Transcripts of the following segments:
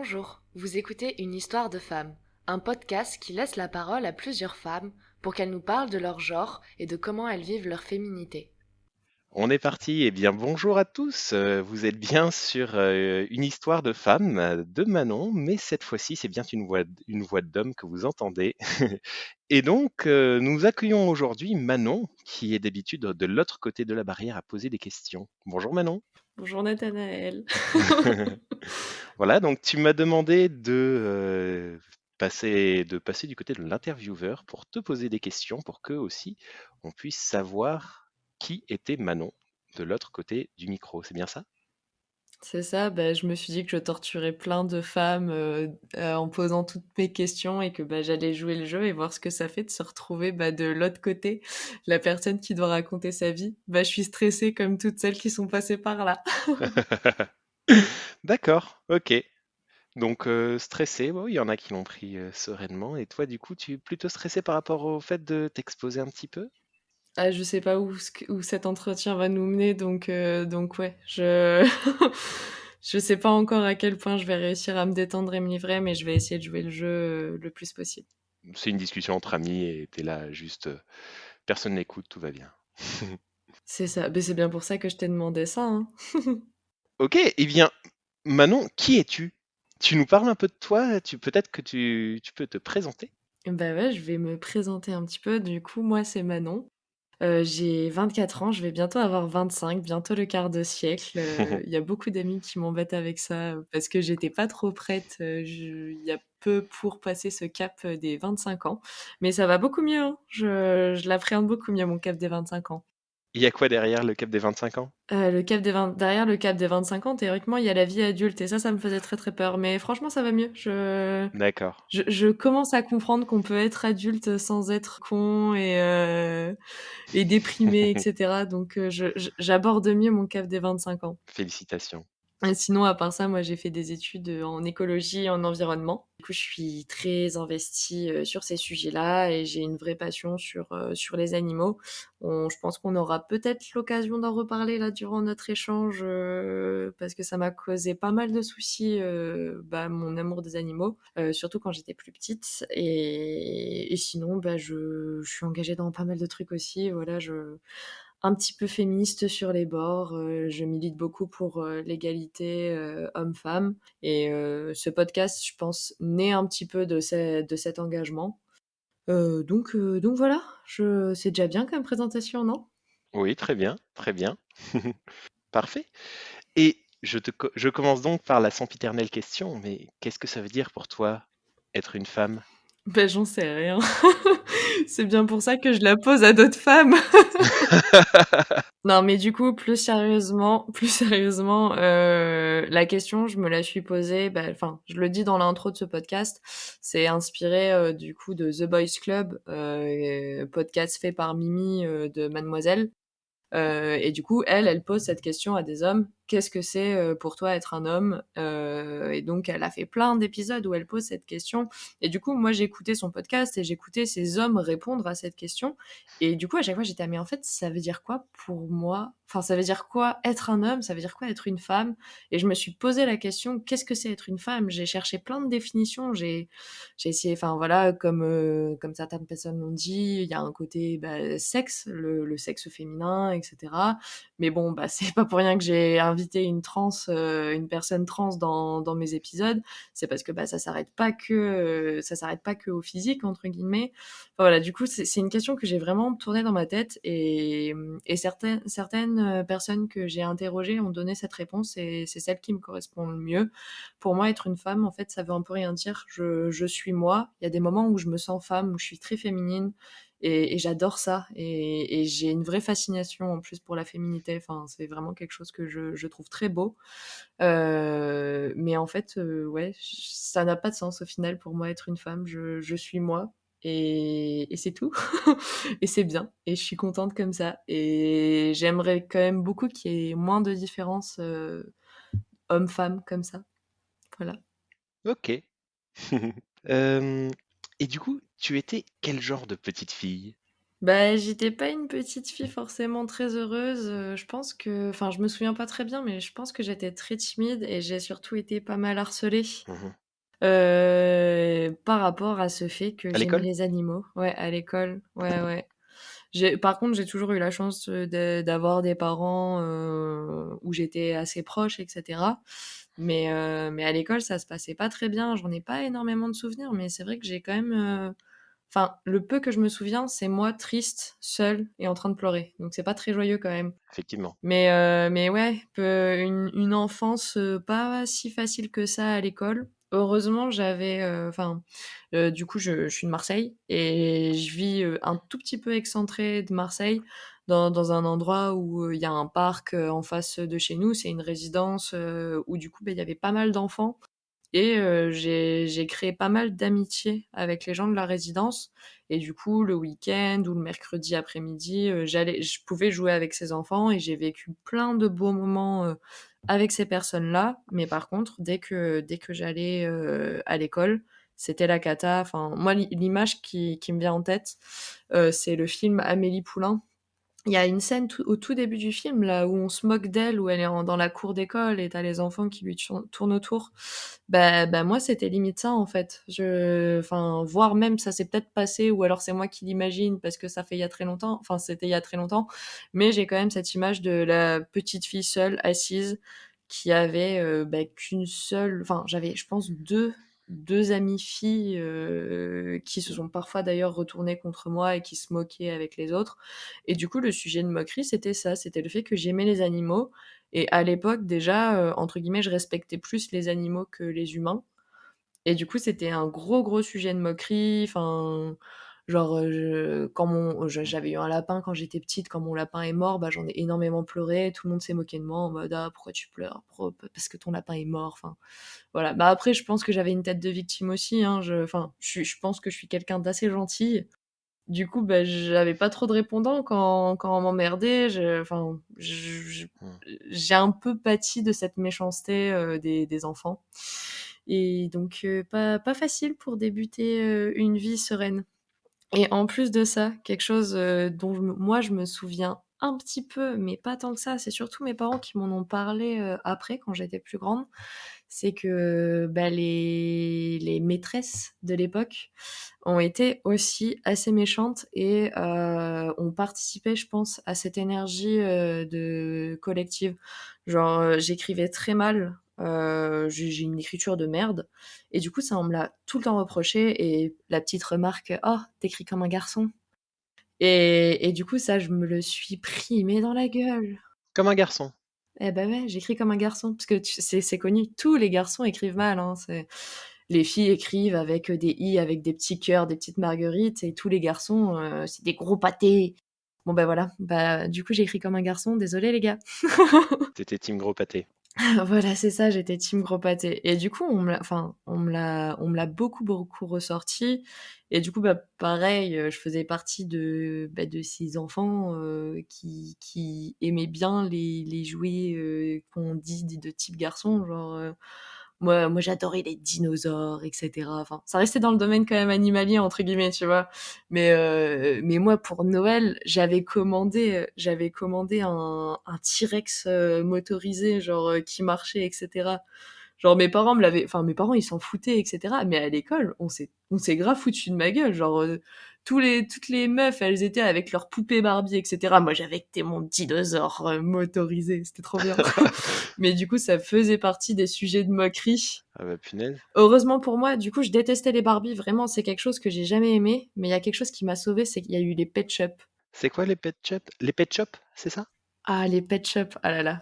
Bonjour, vous écoutez Une histoire de femme, un podcast qui laisse la parole à plusieurs femmes pour qu'elles nous parlent de leur genre et de comment elles vivent leur féminité. On est parti. Eh bien, bonjour à tous. Vous êtes bien sur une histoire de femme de Manon, mais cette fois-ci, c'est bien une voix d'homme que vous entendez. Et donc, nous accueillons aujourd'hui Manon, qui est d'habitude de l'autre côté de la barrière à poser des questions. Bonjour Manon. Bonjour Nathanaël. Voilà, donc tu m'as demandé de passer du côté de l'intervieweur pour te poser des questions pour que aussi on puisse savoir qui était Manon de l'autre côté du micro. C'est bien ça? C'est ça, je me suis dit que je torturais plein de femmes en posant toutes mes questions et que j'allais jouer le jeu et voir ce que ça fait de se retrouver de l'autre côté, la personne qui doit raconter sa vie. Je suis stressée comme toutes celles qui sont passées par là. D'accord, ok. Donc stressé, bon, il y en a qui l'ont pris sereinement. Et toi, du coup, tu es plutôt stressé par rapport au fait de t'exposer un petit peu? Ah, je sais pas où cet entretien va nous mener, donc ouais, je je sais pas encore à quel point je vais réussir à me détendre et me livrer, mais je vais essayer de jouer le jeu le plus possible. C'est une discussion entre amis et t'es là juste, personne n'écoute, tout va bien. C'est ça, c'est bien pour ça que je t'ai demandé ça, hein. Ok, eh bien, Manon, qui es-tu? Tu nous parles un peu de toi? Peut-être que tu peux te présenter? Bah ouais, je vais me présenter un petit peu. Du coup, moi, c'est Manon. J'ai 24 ans, je vais bientôt avoir 25, bientôt le quart de siècle. Il y a beaucoup d'amis qui m'embêtent avec ça, parce que j'étais pas trop prête, il y a peu pour passer ce cap, des 25 ans. Mais ça va beaucoup mieux, hein. Je l'appréhende beaucoup mieux, mon cap des 25 ans. Il y a quoi derrière le cap des 25 ans? Le cap des 20 derrière le cap des 25 ans, théoriquement, il y a la vie adulte et ça me faisait très, très peur. Mais franchement, ça va mieux. D'accord. Je commence à comprendre qu'on peut être adulte sans être con et déprimé, etc. Donc, j'aborde mieux mon cap des 25 ans. Félicitations. Et sinon, à part ça, moi, j'ai fait des études en écologie et en environnement. Du coup, je suis très investie sur ces sujets-là et j'ai une vraie passion sur les animaux. Je pense qu'on aura peut-être l'occasion d'en reparler là durant notre échange parce que ça m'a causé pas mal de soucis, mon amour des animaux, surtout quand j'étais plus petite. Et sinon, je suis engagée dans pas mal de trucs aussi. Voilà, un petit peu féministe sur les bords. Je milite beaucoup pour l'égalité homme-femme. Et ce podcast, je pense, naît un petit peu de cet engagement. Donc voilà, c'est déjà bien comme présentation, non? Oui, très bien, très bien. Parfait. Et je commence donc par la sempiternelle question, mais qu'est-ce que ça veut dire pour toi être une femme? J'en sais rien. C'est bien pour ça que je la pose à d'autres femmes. Non, mais du coup, plus sérieusement, la question, je me la suis posée, enfin, je le dis dans l'intro de ce podcast, c'est inspiré du coup de The Boys Club, podcast fait par Mimi de Mademoiselle. Et du coup, elle pose cette question à des hommes. Qu'est-ce que c'est pour toi être un homme? Et donc, elle a fait plein d'épisodes où elle pose cette question. Et du coup, moi, j'ai écouté son podcast et j'écoutais ces hommes répondre à cette question. Et du coup, à chaque fois, j'étais, ah, mais en fait, ça veut dire quoi pour moi? Enfin, ça veut dire quoi être un homme? Ça veut dire quoi être une femme? Et je me suis posé la question, qu'est-ce que c'est être une femme? J'ai cherché plein de définitions. J'ai essayé, enfin voilà, comme certaines personnes l'ont dit, il y a un côté sexe, le sexe féminin, etc. Mais bon, c'est pas pour rien que j'ai invité une personne trans dans mes épisodes. C'est parce que ça s'arrête pas que au physique entre guillemets. Enfin, voilà, du coup, c'est une question que j'ai vraiment tournée dans ma tête et certaines personnes que j'ai interrogées ont donné cette réponse et c'est celle qui me correspond le mieux. Pour moi, être une femme, en fait, ça veut un peu rien dire. Je suis moi. Il y a des moments où je me sens femme, où je suis très féminine, et j'adore ça. Et j'ai une vraie fascination en plus pour la féminité. Enfin, c'est vraiment quelque chose que je trouve très beau. Mais en fait, ouais, ça n'a pas de sens au final pour moi être une femme. Je suis moi. Et c'est tout. Et c'est bien. Et je suis contente comme ça. Et j'aimerais quand même beaucoup qu'il y ait moins de différences homme-femme comme ça. Voilà. Ok. Euh, et du coup, tu étais quel genre de petite fille? Bah, j'étais pas une petite fille forcément très heureuse, je pense que enfin, je me souviens pas très bien, mais je pense que j'étais très timide et j'ai surtout été pas mal harcelée, Mmh. par rapport à ce fait que À j'aimais l'école? les animaux. Ouais, à l'école, ouais, ouais. Par contre, j'ai toujours eu la chance, d'avoir des parents, où j'étais assez proche et cetera. Mais à l'école, ça se passait pas très bien. J'en ai pas énormément de souvenirs, mais c'est vrai que j'ai quand même, enfin, le peu que je me souviens, c'est moi triste, seule et en train de pleurer. Donc c'est pas très joyeux quand même. Effectivement. Mais ouais, une enfance, pas si facile que ça à l'école. Heureusement, j'avais, enfin, du coup, je suis de Marseille et je vis, un tout petit peu excentré de Marseille, dans un endroit où, il y a un parc, en face de chez nous. C'est une résidence, où du coup, beh, il y avait pas mal d'enfants et j'ai créé pas mal d'amitiés avec les gens de la résidence et du coup, le week-end ou le mercredi après-midi, je pouvais jouer avec ces enfants et j'ai vécu plein de beaux moments, avec ces personnes-là. Mais par contre, dès que j'allais, à l'école, c'était la cata. Enfin, moi, l'image qui me vient en tête, c'est le film Amélie Poulain. Il y a une scène au tout début du film, là, où on se moque d'elle, où elle est dans la cour d'école et t'as les enfants qui lui tournent autour. Bah, moi, c'était limite ça, en fait. Enfin, voire même, ça s'est peut-être passé, ou alors c'est moi qui l'imagine, parce que ça fait il y a très longtemps. Enfin, c'était il y a très longtemps. Mais j'ai quand même cette image de la petite fille seule, assise, qui avait bah, qu'une seule. Enfin, j'avais, je pense, deux amies filles qui se sont parfois d'ailleurs retournées contre moi et qui se moquaient avec les autres. Et du coup, le sujet de moquerie, c'était ça, c'était le fait que j'aimais les animaux. Et à l'époque, déjà, entre guillemets, je respectais plus les animaux que les humains. Et du coup, c'était un gros, gros sujet de moquerie. Enfin, genre, j'avais eu un lapin quand j'étais petite. Quand mon lapin est mort, bah, j'en ai énormément pleuré. Tout le monde s'est moqué de moi en mode: «Ah, pourquoi tu pleures? Parce que ton lapin est mort». Enfin, voilà. Bah, après, je pense que j'avais une tête de victime aussi, hein. Enfin, je pense que je suis quelqu'un d'assez gentil. Du coup, bah, j'avais pas trop de répondants quand on m'emmerdait. Enfin, Mmh. j'ai un peu pâti de cette méchanceté des enfants. Et donc, pas facile pour débuter une vie sereine. Et en plus de ça, quelque chose dont moi je me souviens un petit peu, mais pas tant que ça, c'est surtout mes parents qui m'en ont parlé après, quand j'étais plus grande, c'est que bah, les maîtresses de l'époque ont été aussi assez méchantes et ont participé, je pense, à cette énergie de collective. Genre, j'écrivais très mal, j'ai une écriture de merde et du coup, ça, on me l'a tout le temps reproché et la petite remarque: «Oh, t'écris comme un garçon» et du coup, ça, je me le suis pris, mais dans la gueule. Comme un garçon. Eh bah, ouais, j'écris comme un garçon parce que c'est connu, tous les garçons écrivent mal, hein, les filles écrivent avec, des i, avec des petits cœurs, des petites marguerites et tous les garçons, c'est des gros pâtés. Bon, bah, voilà, bah, du coup, j'ai écrit comme un garçon, désolé les gars. Tu team gros pâté. Voilà, c'est ça, j'étais team gros pâté et du coup, on me l'a beaucoup, beaucoup ressorti et du coup, bah, pareil, je faisais partie de ces enfants, qui aimaient bien les jouets, qu'on dit de type garçon, genre, moi j'adorais les dinosaures et cetera. Enfin, ça restait dans le domaine quand même «animalier» entre guillemets, tu vois? Mais moi pour Noël, j'avais commandé un T-Rex, motorisé, genre, qui marchait et cetera. Genre mes parents ils s'en foutaient et cetera, mais à l'école, on s'est grave foutu de ma gueule, genre, toutes les meufs, elles étaient avec leurs poupées Barbie et cetera. Moi j'avais que mon dinosaure, motorisé, c'était trop bien. Mais du coup, ça faisait partie des sujets de moquerie. Ah bah, punaise. Heureusement pour moi, du coup, je détestais les Barbie, vraiment, c'est quelque chose que j'ai jamais aimé, mais il y a quelque chose qui m'a sauvée, c'est qu'il y a eu les Pet Shop. C'est quoi les pet shops? Les pet shops, c'est ça? Ah, les Pet Shop, ah là là,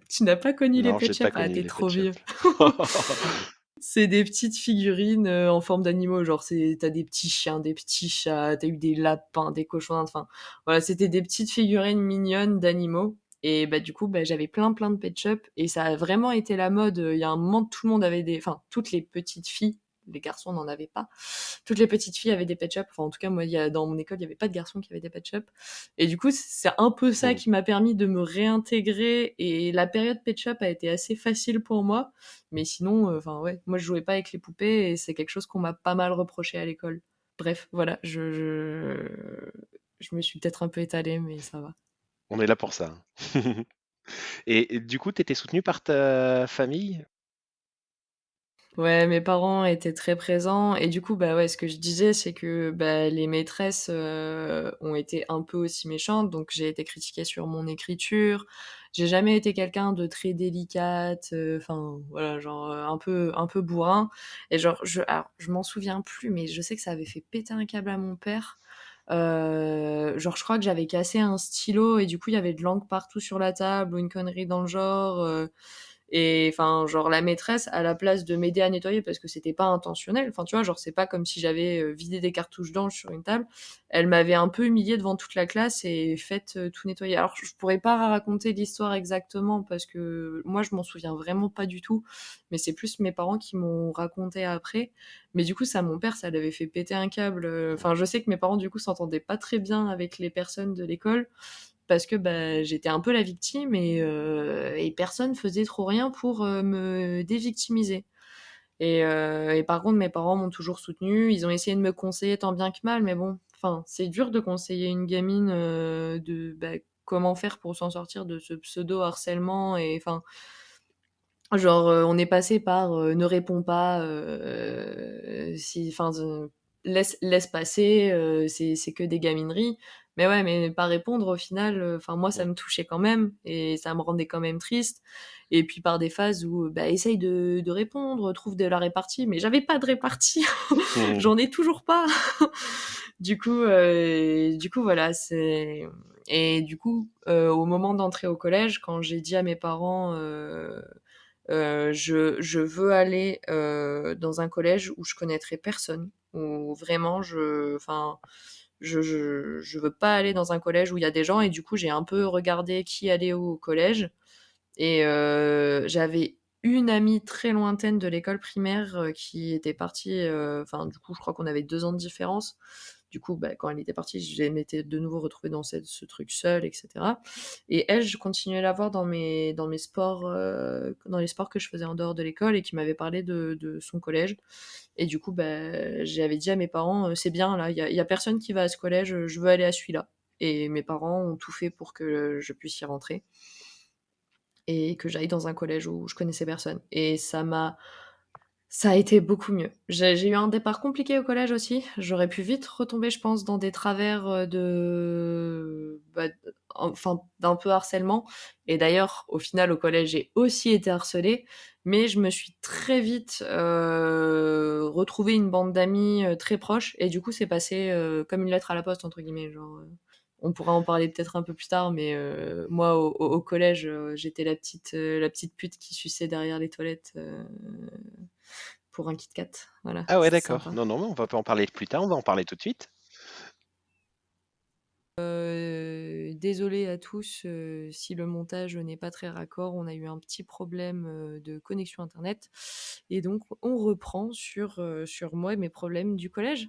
tu n'as pas connu les Non, Pet j'ai Shop? pas Ah, connu tu les trop pet vieux. shops. C'est des petites figurines, en forme d'animaux, genre tu des petits chiens, des petits chats, t'as eu des lapins, des cochons d'Inde, enfin, voilà, c'était des petites figurines mignonnes d'animaux et bah, du coup, bah, j'avais plein, plein de Pet Shop et ça a vraiment été la mode, il y a un moment, tout le monde avait enfin, toutes les petites filles, les garçons n'en avaient pas. Toutes les petites filles avaient des Pet Shop, enfin, en tout cas, moi, dans mon école, il y avait pas de garçons qui avaient des Pet Shop et du coup, c'est un peu ça Mmh. qui m'a permis de me réintégrer et la période Pet Shop a été assez facile pour moi mais sinon, enfin ouais, moi je jouais pas avec les poupées et c'est quelque chose qu'on m'a pas mal reproché à l'école. Bref, voilà, je me suis peut-être un peu étalée, mais ça va. On est là pour ça. Et du coup, tu étais soutenue par ta famille? Ouais, mes parents étaient très présents et du coup, bah, ouais, ce que je disais, c'est que, bah, les maîtresses, ont été un peu aussi méchantes, donc j'ai été critiquée sur mon écriture. J'ai jamais été quelqu'un de très délicate, enfin, voilà, genre, un peu bourrin et genre je m'en souviens plus, mais je sais que ça avait fait péter un câble à mon père. Genre, je crois que j'avais cassé un stylo et du coup, il y avait de l'encre partout sur la table ou une connerie dans le genre, et enfin, genre la maîtresse, à la place de m'aider à nettoyer parce que c'était pas intentionnel, enfin tu vois, genre c'est pas comme si j'avais vidé des cartouches d'encre sur une table, elle m'avait un peu humiliée devant toute la classe et fait tout nettoyer. Alors je pourrais pas raconter l'histoire exactement parce que moi je m'en souviens vraiment pas du tout, mais c'est plus mes parents qui m'ont raconté après. Mais du coup, ça, mon père, ça l'avait fait péter un câble. Enfin, je sais que mes parents, du coup, s'entendaient pas très bien avec les personnes de l'école parce que bah, j'étais un peu la victime et personne faisait trop rien pour me dévictimiser. Et par contre, mes parents m'ont toujours soutenue. Ils ont essayé de me conseiller tant bien que mal, mais bon, enfin, c'est dur de conseiller une gamine de bah, comment faire pour s'en sortir de ce pseudo harcèlement. Et enfin, genre, on est passé par ne réponds pas, si, enfin, laisse passer, c'est que des gamineries. Mais ouais, mais pas répondre au final, enfin, moi, ça Mmh. me touchait quand même et ça me rendait quand même triste. Et puis par des phases où, bah, essaye de répondre, trouve de la répartie, mais j'avais pas de répartie, Mmh. j'en ai toujours pas. Du coup, voilà, c'est et du coup, au moment d'entrer au collège, quand j'ai dit à mes parents, je veux aller dans un collège où je connaîtrai personne, où vraiment enfin, je veux pas aller dans un collège où il y a des gens et du coup j'ai un peu regardé qui allait au collège et j'avais une amie très lointaine de l'école primaire qui était partie, enfin du coup je crois qu'on avait 2 ans de différence. Du coup, bah, quand elle était partie, je m'étais de nouveau retrouvée dans ce truc seule, etc. Et elle, je continuais à la voir dans mes sports, dans les sports que je faisais en dehors de l'école et qui m'avait parlé de son collège. Et du coup, bah, j'avais dit à mes parents, c'est bien, là, il y a personne qui va à ce collège, je veux aller à celui-là. Et mes parents ont tout fait pour que je puisse y rentrer et que j'aille dans un collège où je connaissais personne. Et ça a été beaucoup mieux. J'ai eu un départ compliqué au collège aussi. J'aurais pu vite retomber, je pense, dans des travers bah, enfin, d'un peu harcèlement. Et d'ailleurs, au final, au collège, j'ai aussi été harcelée. Mais je me suis très vite retrouvé une bande d'amis très proches. Et du coup, c'est passé comme une lettre à la poste, entre guillemets. Genre, on pourra en parler peut-être un peu plus tard, mais moi, au collège, j'étais la petite pute qui suçait derrière les toilettes pour un Kit Kat. Voilà, Ah ouais, c'était d'accord. sympa. Non, non, mais on va pas en parler plus tard, on va en parler tout de suite. Désolée à tous si le montage n'est pas très raccord. On a eu un petit problème de connexion internet. Et donc, on reprend sur moi et mes problèmes du collège.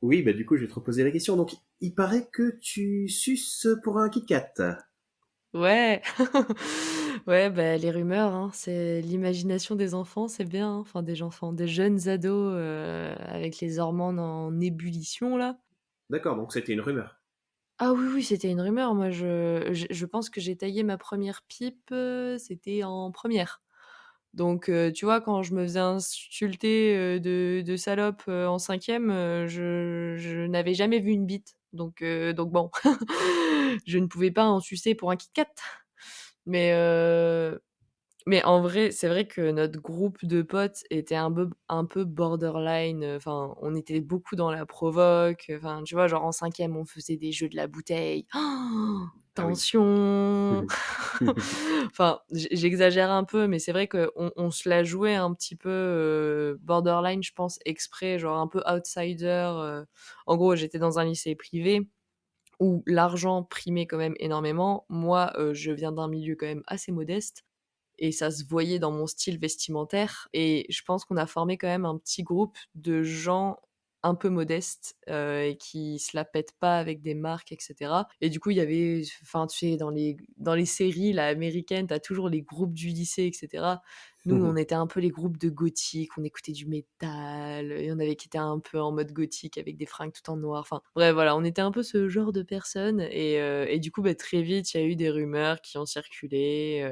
Oui, bah du coup, je vais te reposer la question. Donc, il paraît que tu suces pour un Kit Kat. Ouais, ouais, bah, les rumeurs, hein, c'est l'imagination des enfants, c'est bien, hein. Enfin des enfants, des jeunes ados avec les hormones en ébullition là. D'accord, donc c'était une rumeur. Ah oui, oui, c'était une rumeur. Moi, je pense que j'ai taillé ma première pipe, c'était en première. Donc, tu vois, quand je me faisais insulter de salope en cinquième, je n'avais jamais vu une bite. Donc bon, je ne pouvais pas en sucer pour un Kit Kat. Mais, mais en vrai, c'est vrai que notre groupe de potes était un peu borderline, enfin, on était beaucoup dans la provoque, enfin, tu vois, genre en cinquième, on faisait des jeux de la bouteille. Ah oui. Tension! Enfin, j'exagère un peu, mais c'est vrai qu'on se la jouait un petit peu, borderline, je pense, exprès, genre un peu outsider, en gros, j'étais dans un lycée privé où l'argent primait quand même énormément. Moi, je viens d'un milieu quand même assez modeste et ça se voyait dans mon style vestimentaire et je pense qu'on a formé quand même un petit groupe de gens un peu modestes, et qui se la pètent pas avec des marques et cetera. Et du coup, il y avait enfin, tu sais, dans les séries là, américaines, tu as toujours les groupes du lycée et cetera. Nous, on était un peu les groupes de gothique, on écoutait du métal, il y en avait qui étaient un peu en mode gothique avec des fringues tout en noir. Enfin, bref, voilà, on était un peu ce genre de personnes et du coup, bah, très vite, il y a eu des rumeurs qui ont circulé,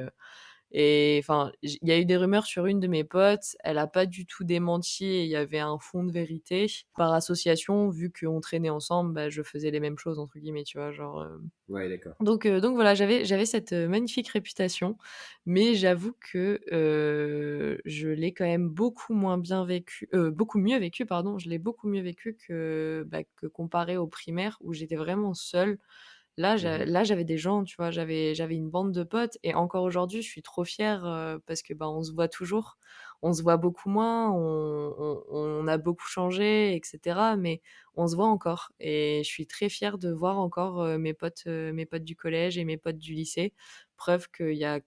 et enfin, il y a eu des rumeurs sur une de mes potes, elle a pas du tout démenti et il y avait un fond de vérité. Par association, vu qu'on traînait ensemble, bah, je faisais les mêmes choses entre guillemets, tu vois? Genre, Ouais, d'accord. donc voilà, j'avais cette, magnifique réputation, mais j'avoue que, je l'ai quand même beaucoup mieux vécu, pardon. Je l'ai beaucoup mieux vécu que comparé au primaire où j'étais vraiment seule. Mmh. Là, j'avais des gens, tu vois? J'avais une bande de potes et encore aujourd'hui, je suis trop fière, parce que, bah, on se voit toujours. On se voit beaucoup moins, on a beaucoup changé et cetera, mais on se voit encore et je suis très fière de voir encore, mes potes du collège et mes potes du lycée. Preuve qu'il y a,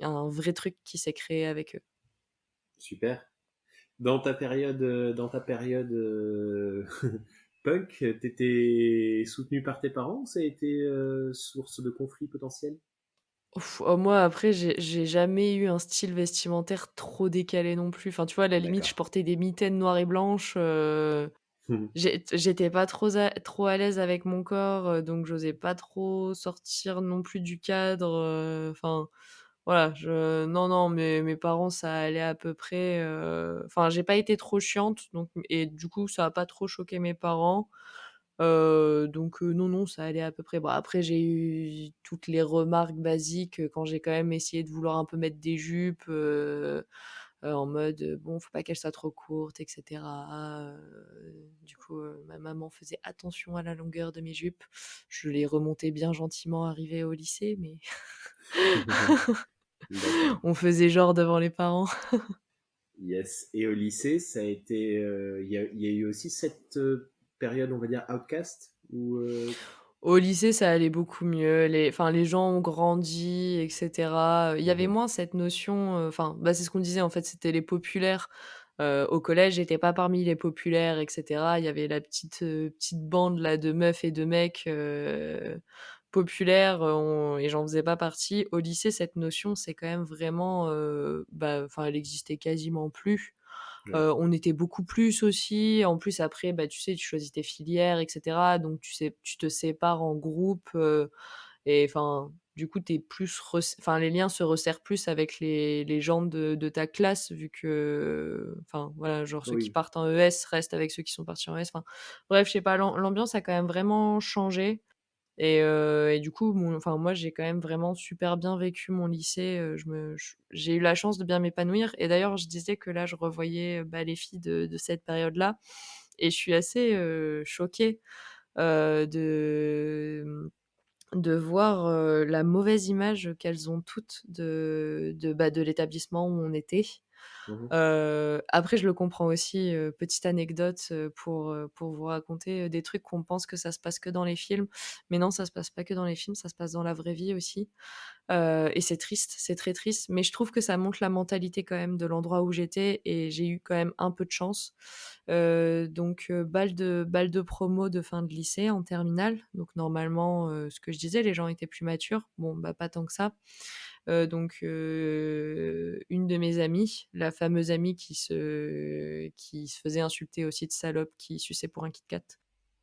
un vrai truc qui s'est créé avec eux. Super. Dans ta période punk, t'étais soutenu par tes parents ou ça a été source de conflits potentiels? Ouf, oh moi après j'ai jamais eu un style vestimentaire trop décalé non plus. Enfin, tu vois, à la limite, je D'accord. portais des mitaines noires et blanches, j'étais pas trop à l'aise avec mon corps, donc j'osais pas trop sortir non plus du cadre, enfin, voilà, non, non, mes parents, ça allait à peu près, enfin, j'ai pas été trop chiante, donc et du coup, ça a pas trop choqué mes parents. Donc non, non, ça allait à peu près. Bon, après, j'ai eu toutes les remarques basiques, quand j'ai quand même essayé de vouloir un peu mettre des jupes, en mode, bon, faut pas qu'elles soient trop courtes et cetera. Du coup, ma maman faisait attention à la longueur de mes jupes. Je les remontais bien gentiment arrivée au lycée, mais D'accord. on faisait genre devant les parents. Yes. Et au lycée, ça a été, il y a eu aussi cette période, on va dire, outcast où. Au lycée, ça allait beaucoup mieux. Les gens ont grandi, et cetera. Il y avait Mhm. moins cette notion, enfin, bah, c'est ce qu'on disait, en fait, c'était les populaires. Au collège, j'étais pas parmi les populaires, et cetera. Il y avait la petite bande là de meufs et de mecs, populaires, et j'en faisais pas partie. Au lycée, cette notion, c'est quand même vraiment, bah, enfin, elle existait quasiment plus. Ouais. On était beaucoup plus aussi. En plus, après, bah, tu sais, tu choisis tes filières et cetera, donc tu te sépares en groupes, et enfin, du coup, tu plus enfin, les liens se resserrent plus avec les gens de ta classe vu que enfin, voilà, genre ceux qui Oui. partent en ES restent avec ceux qui sont partis en ES. Enfin, bref, je sais pas, l'ambiance a quand même vraiment changé et du coup, moi, j'ai quand même vraiment super bien vécu mon lycée, j'ai eu la chance de bien m'épanouir et d'ailleurs, je disais que là, je revoyais, bah, les filles de cette période-là et je suis assez, choquée, de voir, la mauvaise image qu'elles ont toutes de l'établissement où on était. Mhm. Après je le comprends aussi, petite anecdote, pour vous raconter, des trucs qu'on pense que ça se passe que dans les films, mais non, ça se passe pas que dans les films, ça se passe dans la vraie vie aussi. Et c'est triste, c'est très triste, mais je trouve que ça montre la mentalité quand même de l'endroit où j'étais et j'ai eu quand même un peu de chance. Donc balle de promo de fin de lycée en terminale, donc normalement, ce que je disais, les gens étaient plus matures. Bon, bah, pas tant que ça. Donc une de mes amies, la fameuse amie qui se faisait insulter aussi de salope qui suçait pour un Kit Kat.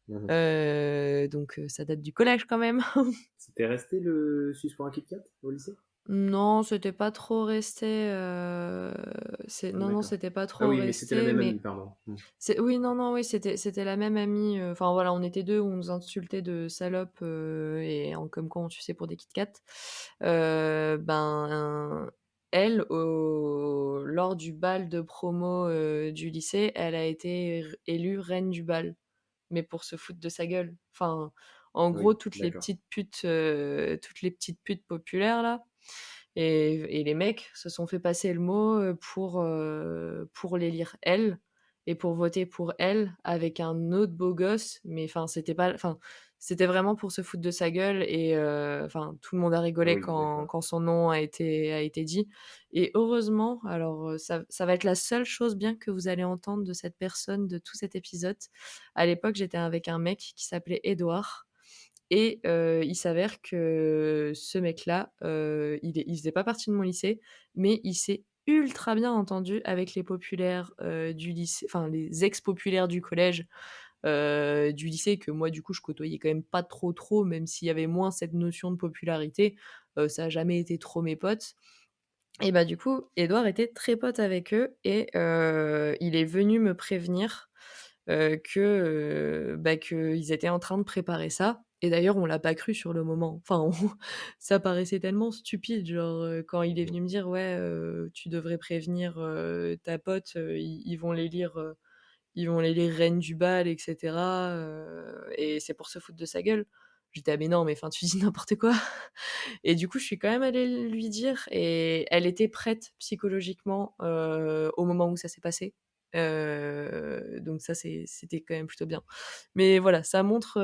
Mhm. Donc ça date du collège quand même. C'était resté le Suisse pour un Kit Kat au lycée? Non, c'était pas trop resté, non, non, D'accord. c'était pas Ah trop oui, mais c'était la resté, même amie, mais pardon. oui, non, non, oui, c'était la même amie, enfin voilà, on était 2 où on nous insultait de salope, et en comme quoi on suçait pour des Kit Kat. Ben, elle, lors du bal de promo, du lycée, elle a été élue reine du bal, mais pour se foutre de sa gueule. Enfin, en gros, Oui, d'accord. toutes les petites putes populaires là et les mecs se sont fait passer le mot, pour l'élire elle et pour voter pour elle avec un autre beau gosse, mais enfin, c'était pas enfin, c'était vraiment pour se foutre de sa gueule et enfin, tout le monde a rigolé Oui, quand d'accord. quand son nom a été dit et heureusement, alors, ça va être la seule chose bien que vous allez entendre de cette personne, de tout cet épisode. À l'époque, j'étais avec un mec qui s'appelait Édouard et il s'avère que ce mec-là, il faisait pas partie de mon lycée, mais il s'est ultra bien entendu avec les populaires, du lycée enfin les ex-populaires du collège, du lycée que moi, du coup, je côtoyais quand même pas trop, trop, même s'il y avait moins cette notion de popularité, ça a jamais été trop mes potes et bah, du coup, Édouard était très pote avec eux et il est venu me prévenir, bah, qu'ils étaient en train de préparer ça et d'ailleurs, on l'a pas cru sur le moment. Enfin, on ça paraissait tellement stupide, genre, quand il est Mmh. venu me dire: «Ouais, tu devrais prévenir, ta pote, ils vont les lire, reine du bal et cetera, et c'est pour se foutre de sa gueule». J'étais: «Ah mais non, mais enfin, tu dis n'importe quoi». Et du coup, je suis quand même allée lui dire et elle était prête psychologiquement, au moment où ça s'est passé. Donc ça, c'était quand même plutôt bien. Mais voilà, ça montre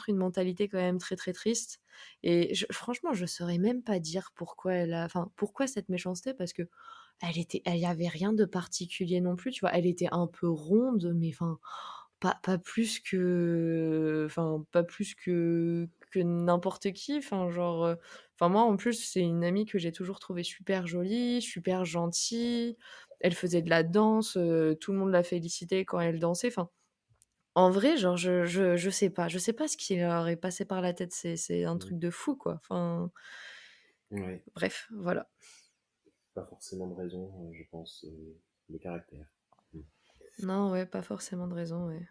une mentalité quand même très, très triste et franchement, je saurais même pas dire pourquoi pourquoi cette méchanceté parce que elle y avait rien de particulier non plus, tu vois? Elle était un peu ronde, mais enfin, pas plus que pas plus que n'importe qui, enfin moi, en plus, c'est une amie que j'ai toujours trouvée super jolie, super gentille. Elle faisait de la danse, tout le monde la félicitait quand elle dansait. Enfin, en vrai, genre, je sais pas ce qui leur est passé par la tête. C'est un Mmh. truc de fou, quoi. Enfin, Ouais, bref, voilà. pas forcément de raison, je pense, de caractère. Mmh. Non, ouais, pas forcément de raison, ouais.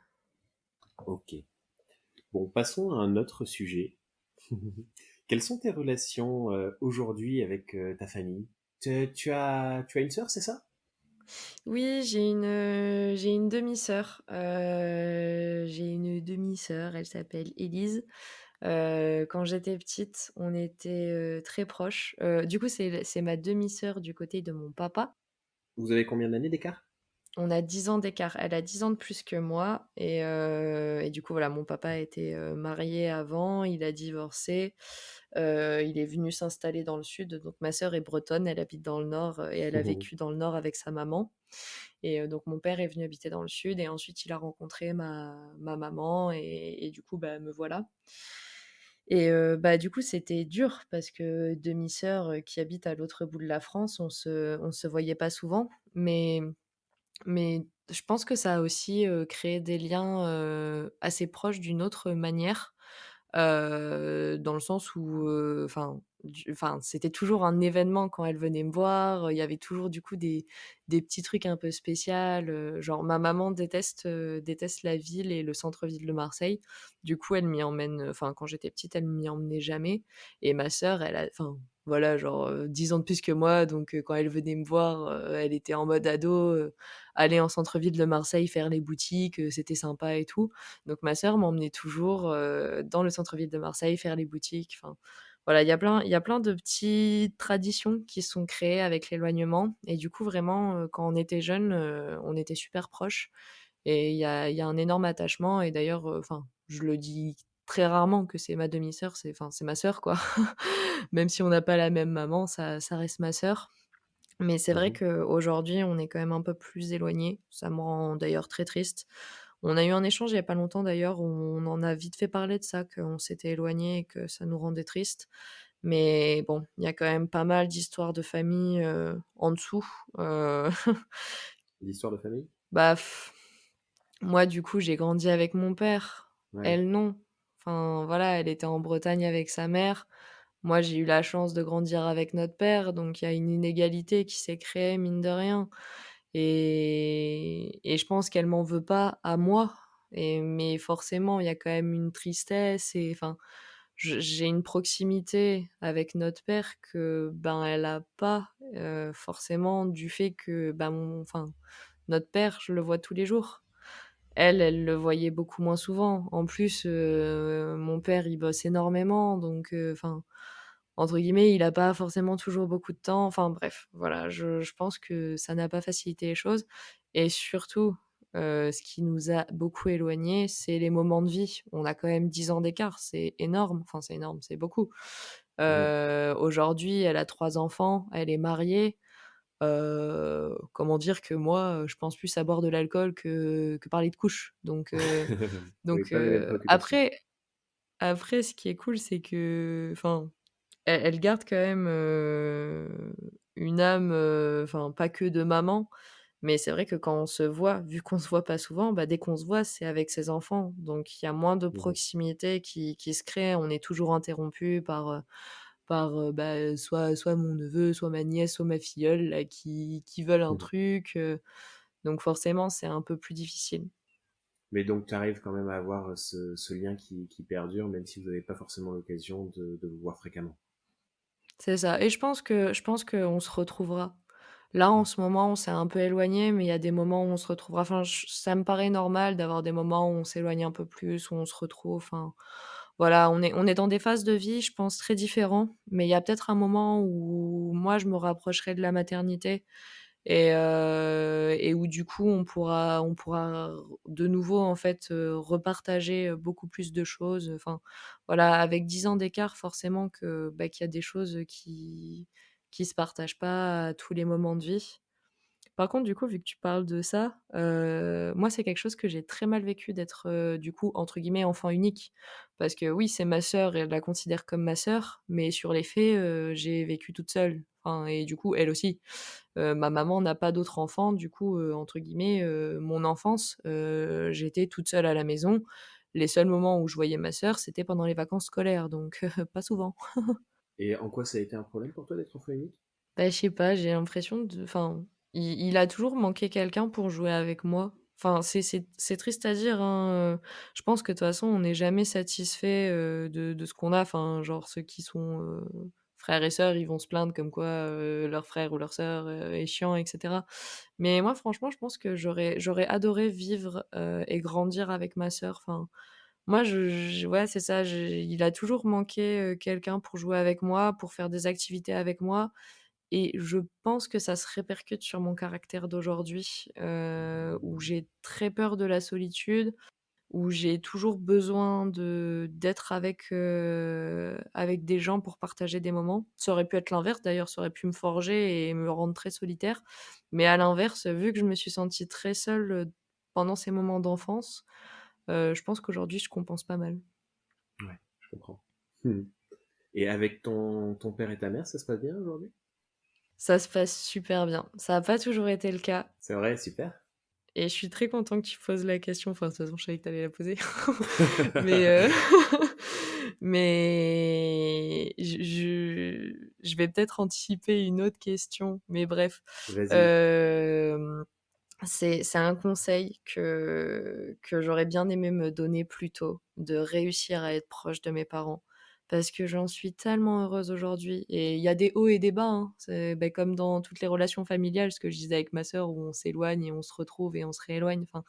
Ok. Bon, passons à un autre sujet. Quelles sont tes relations aujourd'hui avec ta famille? Tu as une sœur, c'est ça? Oui, j'ai une demi-sœur. J'ai une demi-sœur, elle s'appelle Élise. Quand j'étais petite, on était, très proches. Du coup, c'est ma demi-sœur du côté de mon papa. Vous avez combien d'années d'écart? On a 10 ans d'écart. Elle a 10 ans de plus que moi et du coup, voilà, mon papa était, marié avant, il a divorcé, il est venu s'installer dans le sud. Donc ma sœur est bretonne, elle habite dans le nord, et elle a vécu dans le nord avec sa maman et donc mon père est venu habiter dans le sud et ensuite il a rencontré ma maman et du coup, bah, me voilà et bah, du coup, c'était dur parce que demi-sœur, qui habite à l'autre bout de la France, on se voyait pas souvent mais je pense que ça a aussi, créé des liens, assez proches d'une autre manière, dans le sens où, c'était toujours un événement quand elle venait me voir, il y avait toujours du coup des petits trucs un peu spécial, genre ma maman déteste la ville et le centre-ville de Marseille. Du coup, elle m'y emmène, quand j'étais petite, elle m'y emmenait jamais et ma sœur, elle a voilà, genre, 10 ans de plus que moi donc quand elle venait me voir, elle était en mode ado, aller en centre-ville de Marseille faire les boutiques, c'était sympa et tout. Donc ma sœur m'emmenait toujours, dans le centre-ville de Marseille faire les boutiques, voilà, il y a plein de petites traditions qui sont créées avec l'éloignement et du coup vraiment, quand on était jeunes, on était super proches et il y a un énorme attachement et d'ailleurs, je le dis très rarement que c'est ma demi-sœur, c'est ma sœur quoi. Même si on n'a pas la même maman, ça reste ma sœur. Mais c'est vrai Mhm. qu'aujourd'hui, on est quand même un peu plus éloignés. Ça me rend d'ailleurs très triste. On a eu un échange il y a pas longtemps d'ailleurs, où on en a vite fait parler de ça, qu'on s'était éloignés et que ça nous rendait tristes. Mais bon, il y a quand même pas mal d'histoires de famille, en dessous. Heu, L'histoire de famille? bah, moi du coup, j'ai grandi avec mon père. Ouais. Elle non. Enfin voilà, elle était en Bretagne avec sa mère. Moi, j'ai eu la chance de grandir avec notre père, donc il y a une inégalité qui s'est créée mine de rien et je pense qu'elle m'en veut pas à moi mais forcément, il y a quand même une tristesse et j'ai une proximité avec notre père que, ben, elle a pas, forcément du fait que, ben, notre père, je le vois tous les jours. Elle le voyait beaucoup moins souvent. En plus, mon père, il bosse énormément donc entre guillemets, il a pas forcément toujours beaucoup de temps. Enfin bref, voilà, je pense que ça n'a pas facilité les choses et surtout, ce qui nous a beaucoup éloignés, c'est les moments de vie. On a quand même 10 ans d'écart, c'est énorme, enfin c'est énorme, c'est beaucoup. Mmh. Aujourd'hui, elle a 3 enfants, elle est mariée. Comment dire que moi, je pense plus à boire de l'alcool que parler de couches. Donc Oui, pas les mêmes préoccupations. après ce qui est cool, c'est que enfin, elle garde quand même, une âme, enfin pas que de maman, mais c'est vrai que quand on se voit, vu qu'on se voit pas souvent, bah, dès qu'on se voit, c'est avec ses enfants. Donc il y a moins de Mmh. proximité qui se crée. On est toujours interrompu par soit mon neveu, soit ma nièce, soit ma filleule là qui veulent un truc, donc forcément c'est un peu plus difficile. Mais donc tu arrives quand même à avoir ce lien qui perdure, même si vous n'avez pas forcément l'occasion de vous voir fréquemment. C'est ça et je pense qu'on se retrouvera. Là, en Mmh. ce moment, on s'est un peu éloigné, mais il y a des moments où on se retrouvera. Enfin, ça me paraît normal d'avoir des moments où on s'éloigne un peu plus, où on se retrouve. Enfin, voilà, on est dans des phases de vie, je pense, très différents. Mais il y a peut-être un moment où moi, je me rapprocherai de la maternité et où du coup, on pourra de nouveau, en fait, repartager beaucoup plus de choses. Enfin, voilà, avec 10 ans d'écart, forcément qu'il y a des choses qui se partagent pas à tous les moments de vie. Par contre, du coup, vu que tu parles de ça, moi, c'est quelque chose que j'ai très mal vécu d'être, du coup, entre guillemets, «enfant unique». Parce que oui, c'est ma sœur et elle la considère comme ma sœur, mais sur les faits, j'ai vécu toute seule. Enfin et du coup, elle aussi. Ma maman n'a pas d'autres enfants, du coup, entre guillemets, mon enfance, j'étais toute seule à la maison. Les seuls moments où je voyais ma sœur, c'était pendant les vacances scolaires, donc pas souvent. Et en quoi ça a été un problème pour toi d'être enfant unique? Bah, je sais pas, j'ai l'impression de enfin, il a toujours manqué quelqu'un pour jouer avec moi. Enfin, c'est triste à dire, hein, je pense que de toute façon, on n'est jamais satisfait, de ce qu'on a. Enfin, genre ceux qui sont, frères et sœurs, ils vont se plaindre comme quoi, leur frère ou leur sœur, est chiant et cetera. Mais moi, franchement, je pense que j'aurais adoré vivre, et grandir avec ma sœur. Enfin, moi, ouais, c'est ça, il a toujours manqué, quelqu'un pour jouer avec moi, pour faire des activités avec moi. Et je pense que ça se répercute sur mon caractère d'aujourd'hui, où j'ai très peur de la solitude, où j'ai toujours besoin d'être avec des gens pour partager des moments. Ça aurait pu être l'inverse d'ailleurs, ça aurait pu me forger et me rendre très solitaire. Mais à l'inverse, vu que je me suis sentie très seule, pendant ces moments d'enfance, je pense qu'aujourd'hui je compense pas mal. Ouais, je comprends. Mmh. Et avec ton père et ta mère, ça se passe bien aujourd'hui? Ça se passe super bien. Ça a pas toujours été le cas. C'est vrai, super. Et je suis très content que tu poses la question. Enfin, de toute façon, je savais que tu allais la poser. Mais, mais je vais peut-être anticiper une autre question, mais bref. Vas-y. Hem, c'est un conseil que j'aurais bien aimé me donner plus tôt, de réussir à être proche de mes parents. Parce que j'en suis tellement heureuse aujourd'hui et il y a des hauts et des bas, hein. C'est, beh, comme dans toutes les relations familiales, ce que je disais avec ma sœur où on s'éloigne et on se retrouve et on se rééloigne. Enfin,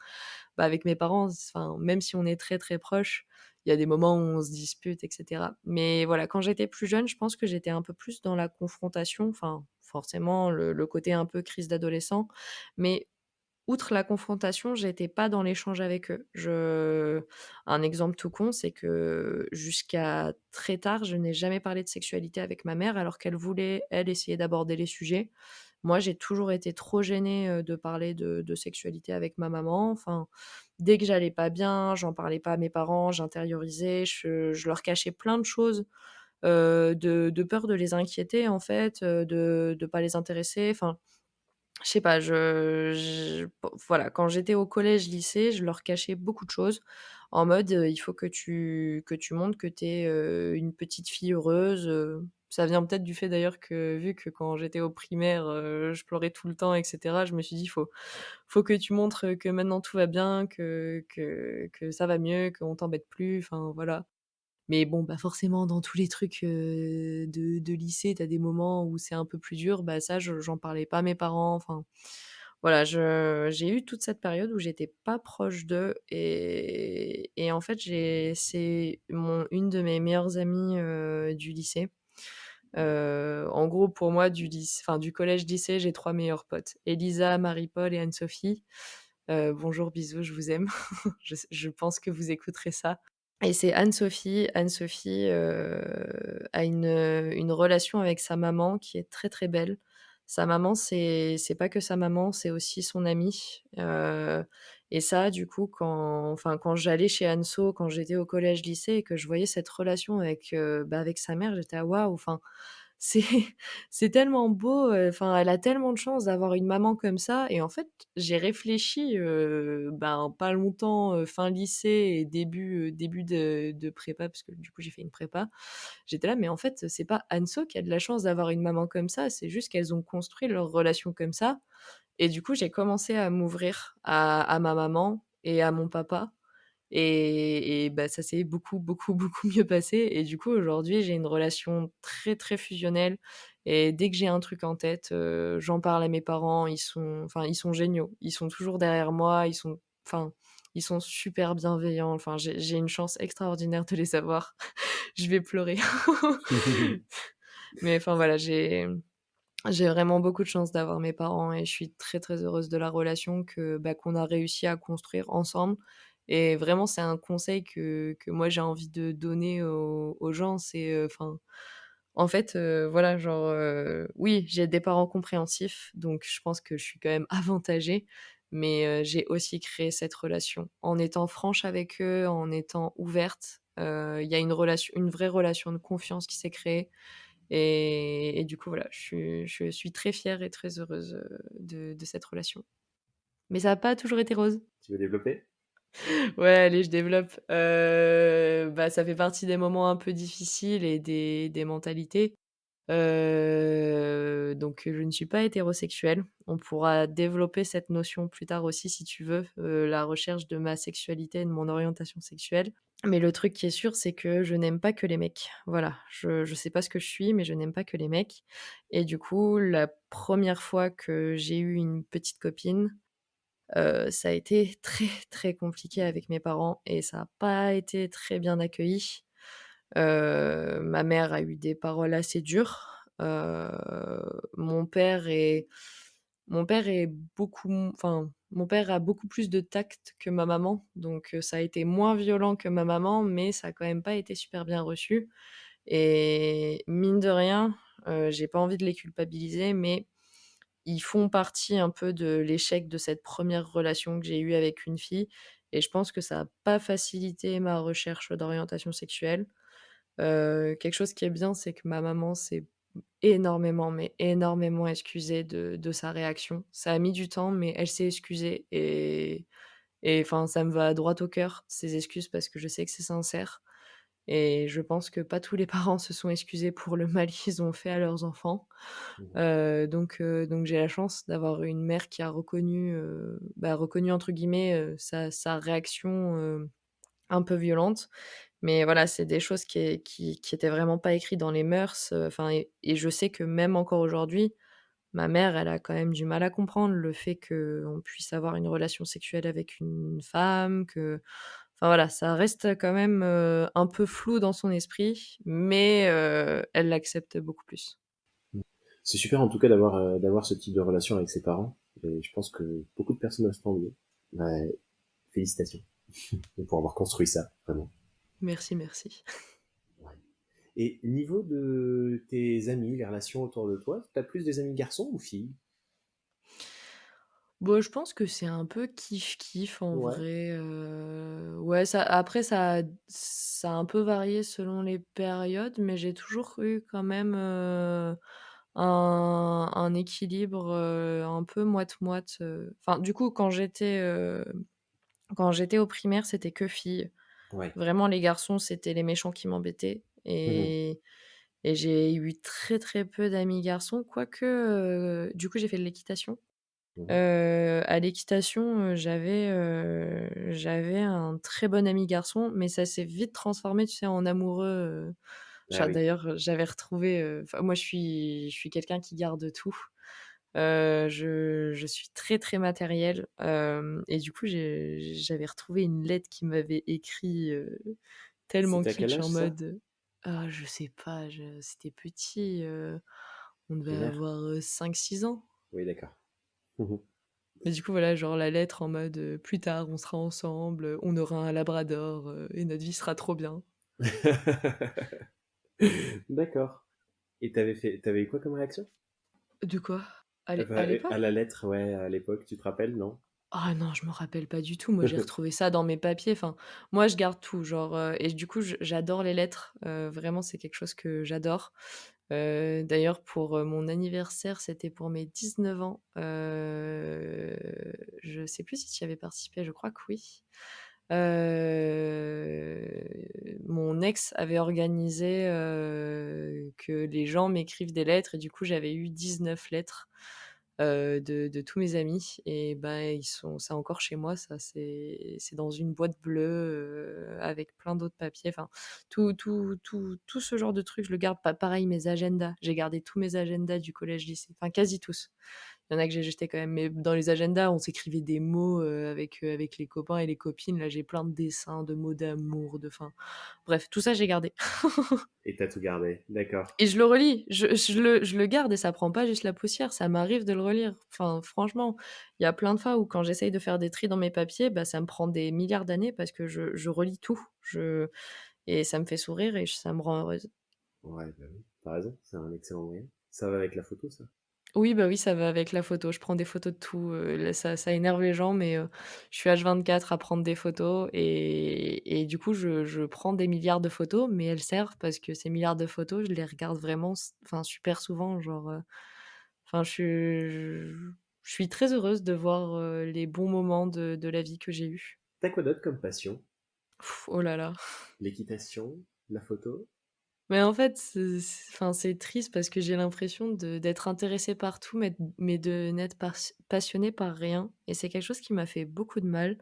bah, avec mes parents, enfin, même si on est très, très proches, il y a des moments où on se dispute et cetera. Mais voilà, quand j'étais plus jeune, je pense que j'étais un peu plus dans la confrontation, enfin, forcément le côté un peu crise d'adolescent, mais outre la confrontation, j'étais pas dans l'échange avec eux. Un exemple tout con, c'est que jusqu'à très tard, je n'ai jamais parlé de sexualité avec ma mère alors qu'elle voulait, elle, essayer d'aborder les sujets. Moi, j'ai toujours été trop gênée, de parler de sexualité avec ma maman. Enfin, dès que j'allais pas bien, j'en parlais pas à mes parents, j'intériorisais, je leur cachais plein de choses, de peur de les inquiéter en fait, de pas les intéresser. Enfin, je sais pas, voilà, quand j'étais au collège, lycée, je leur cachais beaucoup de choses en mode, «Il faut que tu montres que tu es, une petite fille heureuse», ça vient peut-être du fait d'ailleurs que vu que quand j'étais au primaire, je pleurais tout le temps et cetera, je me suis dit: «Faut que tu montres, que maintenant tout va bien, que ça va mieux, qu'on t'embête plus», enfin voilà. Mais bon, bah, forcément dans tous les trucs, de lycée, tu as des moments où c'est un peu plus dur, bah, ça j'en parlais pas à mes parents, enfin voilà, j'ai eu toute cette période où j'étais pas proche d'eux et en fait c'est une de mes meilleures amies, du lycée. En gros pour moi du collège-lycée, j'ai 3 meilleures potes: Elisa, Marie-Paul et Anne-Sophie. Bonjour, bisous, je vous aime. Je pense que vous écouterez ça et c'est Anne-Sophie. Anne-Sophie, a une relation avec sa maman qui est très, très belle. Sa maman, c'est pas que sa maman, c'est aussi son amie, et ça, du coup, quand j'allais chez Anso, quand j'étais au collège, lycée et que je voyais cette relation avec, avec sa mère, j'étais: «Ah waouh!» enfin, c'est c'est tellement beau, enfin, elle a tellement de chance d'avoir une maman comme ça et en fait, j'ai réfléchi, pas longtemps, fin lycée et début de prépa, parce que du coup, j'ai fait une prépa. J'étais là: «Mais en fait, c'est pas Anso qui a de la chance d'avoir une maman comme ça, c'est juste qu'elles ont construit leur relation comme ça» et du coup, j'ai commencé à m'ouvrir à ma maman et à mon papa et ça s'est beaucoup, beaucoup, beaucoup mieux passé et du coup, aujourd'hui, j'ai une relation très, très fusionnelle et dès que j'ai un truc en tête, j'en parle à mes parents. Ils sont géniaux. Ils sont toujours derrière moi, ils sont super bienveillants. Enfin, j'ai une chance extraordinaire de les avoir. Je vais pleurer. Mais enfin, voilà, j'ai vraiment beaucoup de chance d'avoir mes parents et je suis très, très heureuse de la relation qu'on a réussi à construire ensemble et vraiment c'est un conseil que moi j'ai envie de donner aux gens, c'est, en fait, voilà, genre, oui, j'ai des parents compréhensifs, donc je pense que je suis quand même avantagée, mais j'ai aussi créé cette relation. En étant franche avec eux, en étant ouverte, il y a une vraie relation de confiance qui s'est créée et du coup, voilà, je suis très fière et très heureuse, de cette relation. Mais ça a pas toujours été rose. Tu veux développer? Ouais, allez, je développe. Ça fait partie des moments un peu difficiles et des mentalités. Donc je ne suis pas hétérosexuelle. On pourra développer cette notion plus tard aussi si tu veux, la recherche de ma sexualité et de mon orientation sexuelle. Mais le truc qui est sûr, c'est que je n'aime pas que les mecs. Voilà, je sais pas ce que je suis, mais je n'aime pas que les mecs et du coup, la première fois que j'ai eu une petite copine, ça a été très, très compliqué avec mes parents et ça a pas été très bien accueilli. Ma mère a eu des paroles assez dures. Mon père est mon père a beaucoup plus de tact que ma maman, donc ça a été moins violent que ma maman, mais ça a quand même pas été super bien reçu et mine de rien, j'ai pas envie de les culpabiliser, mais ils font partie un peu de l'échec de cette première relation que j'ai eue avec une fille et je pense que ça a pas facilité ma recherche d'orientation sexuelle. Quelque chose qui est bien, c'est que ma maman s'est énormément, mais énormément excusée de sa réaction. Ça a mis du temps, mais elle s'est excusée et enfin, ça me va droit au cœur, ses excuses, parce que je sais que c'est sincère et je pense que pas tous les parents se sont excusés pour le mal qu'ils ont fait à leurs enfants. Mmh. Donc j'ai la chance d'avoir une mère qui a reconnu, «reconnu» entre guillemets, sa réaction, un peu violente. Mais voilà, c'est des choses qui étaient vraiment pas écrites dans les mœurs, enfin et je sais que même encore aujourd'hui, ma mère, elle a quand même du mal à comprendre le fait qu'on puisse avoir une relation sexuelle avec une femme, enfin voilà, ça reste quand même, un peu flou dans son esprit, mais elle l'accepte beaucoup plus. C'est super en tout cas d'avoir ce type de relation avec ses parents et je pense que beaucoup de personnes doivent s'envier. Ouais, félicitations pour avoir construit ça, vraiment. Merci, merci. Ouais. Et niveau de tes amis, les relations autour de toi, t'as plus des amis garçons ou filles? Bon, je pense que c'est un peu kiff-kiff en Ouais. vrai, ouais, ça a un peu varié selon les périodes, mais j'ai toujours eu quand même, un équilibre, un peu moite-moite, enfin, du coup, quand j'étais au primaire, c'était que filles. Ouais. Vraiment, les garçons, c'était les méchants qui m'embêtaient Mhm. et j'ai eu très, très peu d'amis garçons, quoique, du coup, j'ai fait de l'équitation. Mhm. À l'équitation, j'avais un très bon ami garçon, mais ça s'est vite transformé, tu sais, en amoureux, Ah oui. d'ailleurs, j'avais retrouvé, enfin moi je suis quelqu'un qui garde tout. Je suis très, très matérielle, et du coup j'avais retrouvé une lettre qu'il m'avait écrit, tellement C'était à quel kitsch âge en ça? mode, je sais pas, c'était petit, on devait Primaire? avoir, 5-6 ans. Oui, d'accord. Mhm. Mais du coup, voilà, genre la lettre en mode, «Plus tard, on sera ensemble, on aura un labrador, et notre vie sera trop bien». D'accord. Et t'avais eu quoi comme réaction? De quoi? À Enfin, à l'époque? la lettre, ouais, à l'époque, tu te rappelles, non? Ah non, je me rappelle pas du tout. Moi, j'ai retrouvé ça dans mes papiers. Enfin, moi, je garde tout, genre, et du coup, j'adore les lettres. Vraiment, c'est quelque chose que j'adore. D'ailleurs, pour, mon anniversaire, c'était pour mes 19 ans. Je sais plus si tu y avais participé, je crois que oui. Mon ex avait organisé, que les gens m'écrivent des lettres et du coup, j'avais eu 19 lettres, de tous mes amis et bah, ils sont c'est encore chez moi ça, c'est dans une boîte bleue, avec plein d'autres papiers, enfin tout ce genre de trucs, je le garde. Pareil mes agendas, j'ai gardé tous mes agendas du collège-lycée, enfin quasi tous. Il y en a que j'ai jetés quand même, mais dans les agendas, on s'écrivait des mots, avec les copains et les copines. Là, j'ai plein de dessins, de mots d'amour, de enfin bref, tout ça j'ai gardé. Et t'as tout gardé, d'accord. Et je le relis, je le garde et ça prend pas juste la poussière, ça m'arrive de le relire. Enfin, franchement, il y a plein de fois où quand j'essaye de faire des tris dans mes papiers, bah, ça me prend des milliards d'années parce que je relis tout. Et ça me fait sourire et ça me rend heureuse. Ouais, bah oui, t'as raison, c'est un excellent moyen. Ça va avec la photo, ça? Oui, bah, oui, ça va avec la photo. Je prends des photos de tout, là ça énerve les gens, mais je suis H24 à prendre des photos et du coup, je prends des milliards de photos, mais elles servent parce que ces milliards de photos, je les regarde vraiment enfin super souvent, genre, enfin je suis très heureuse de voir, les bons moments de la vie que j'ai eus. T'as quoi d'autre comme passion? Oh là là. L'équitation? La photo? Mais en fait, enfin, c'est triste parce que j'ai l'impression d'être intéressée par tout, mais de n'être passionnée par rien et c'est quelque chose qui m'a fait beaucoup de mal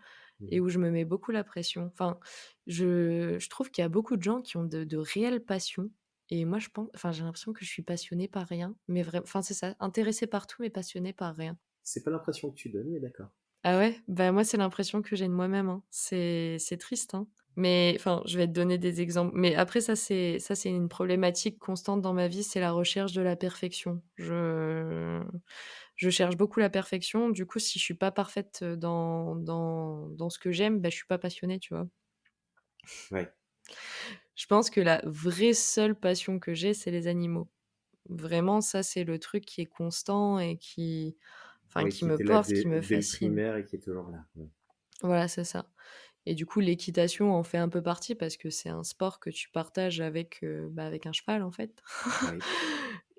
et Mhm. où je me mets beaucoup la pression. Enfin, je trouve qu'il y a beaucoup de gens qui ont de réelles passions et moi, je pense enfin, j'ai l'impression que je suis passionnée par rien, mais enfin, c'est ça, intéressée par tout, mais passionnée par rien. C'est pas l'impression que tu donnes, mais d'accord. Ah ouais? Bah, moi, c'est l'impression que j'ai de moi-même, hein. C'est triste, hein. Mais enfin, je vais te donner des exemples. Mais après ça c'est une problématique constante dans ma vie, c'est la recherche de la perfection. Je cherche beaucoup la perfection. Du coup, si je suis pas parfaite, dans ce que j'aime, bah, je suis pas passionnée, tu vois? Ouais. Je pense que la vraie seule passion que j'ai, c'est les animaux. Vraiment, ça, c'est le truc qui est constant et enfin, Oui, qui qui me était là porte, qui me dès le fascine. primaire et qui est toujours là. Ouais. Voilà, c'est ça. Et du coup, l'équitation en fait un peu partie parce que c'est un sport que tu partages avec, bah, avec un cheval, en fait. Oui.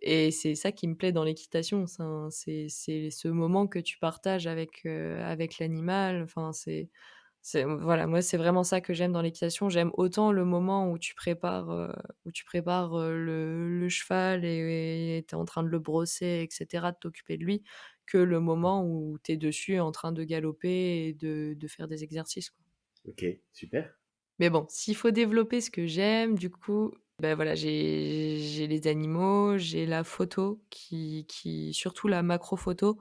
Et c'est ça qui me plaît dans l'équitation, c'est ce moment que tu partages avec l'animal, enfin, voilà, moi, c'est vraiment ça que j'aime dans l'équitation. J'aime autant le moment où tu prépares, le cheval et tu es en train de le brosser et cetera, de t'occuper de lui, que le moment où tu es dessus en train de galoper et de faire des exercices, quoi. Ok, super. Mais bon, s'il faut développer ce que j'aime, du coup, bah, voilà, j'ai les animaux, j'ai la photo qui surtout la macro photo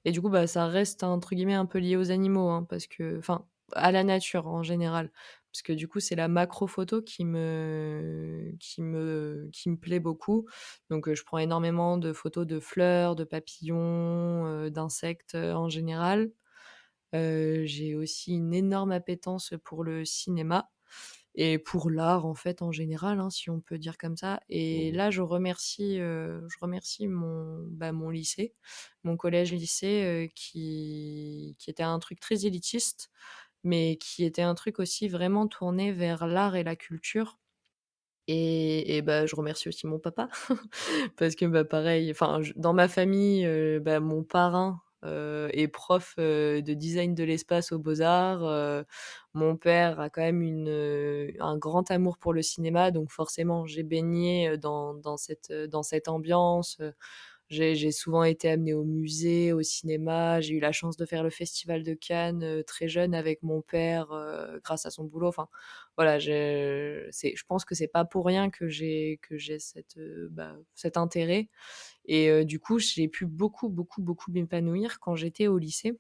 et du coup, bah, ça reste entre guillemets «un peu lié aux animaux», hein, parce que enfin, à la nature en général. Parce que du coup, c'est la macro photo qui me plaît beaucoup. Donc, je prends énormément de photos de fleurs, de papillons, d'insectes, en général. J'ai aussi une énorme appétence pour le cinéma et pour l'art, en fait, en général, hein, si on peut dire comme ça. Et Mhm. là, je remercie mon lycée, mon collège-lycée, qui était un truc très élitiste, mais qui était un truc aussi vraiment tourné vers l'art et la culture. Et bah, je remercie aussi mon papa parce que, bah, pareil, enfin, dans ma famille, bah, mon parrain, est prof, de design de l'espace aux Beaux-Arts. Mon père a quand même un grand amour pour le cinéma, donc forcément, j'ai baigné, dans cette ambiance. J'ai souvent été amenée au musée, au cinéma. J'ai eu la chance de faire le festival de Cannes, très jeune avec mon père, grâce à son boulot. Enfin, voilà, je pense que c'est pas pour rien que j'ai cet intérêt et du coup, j'ai pu beaucoup, beaucoup, beaucoup m'épanouir quand j'étais au lycée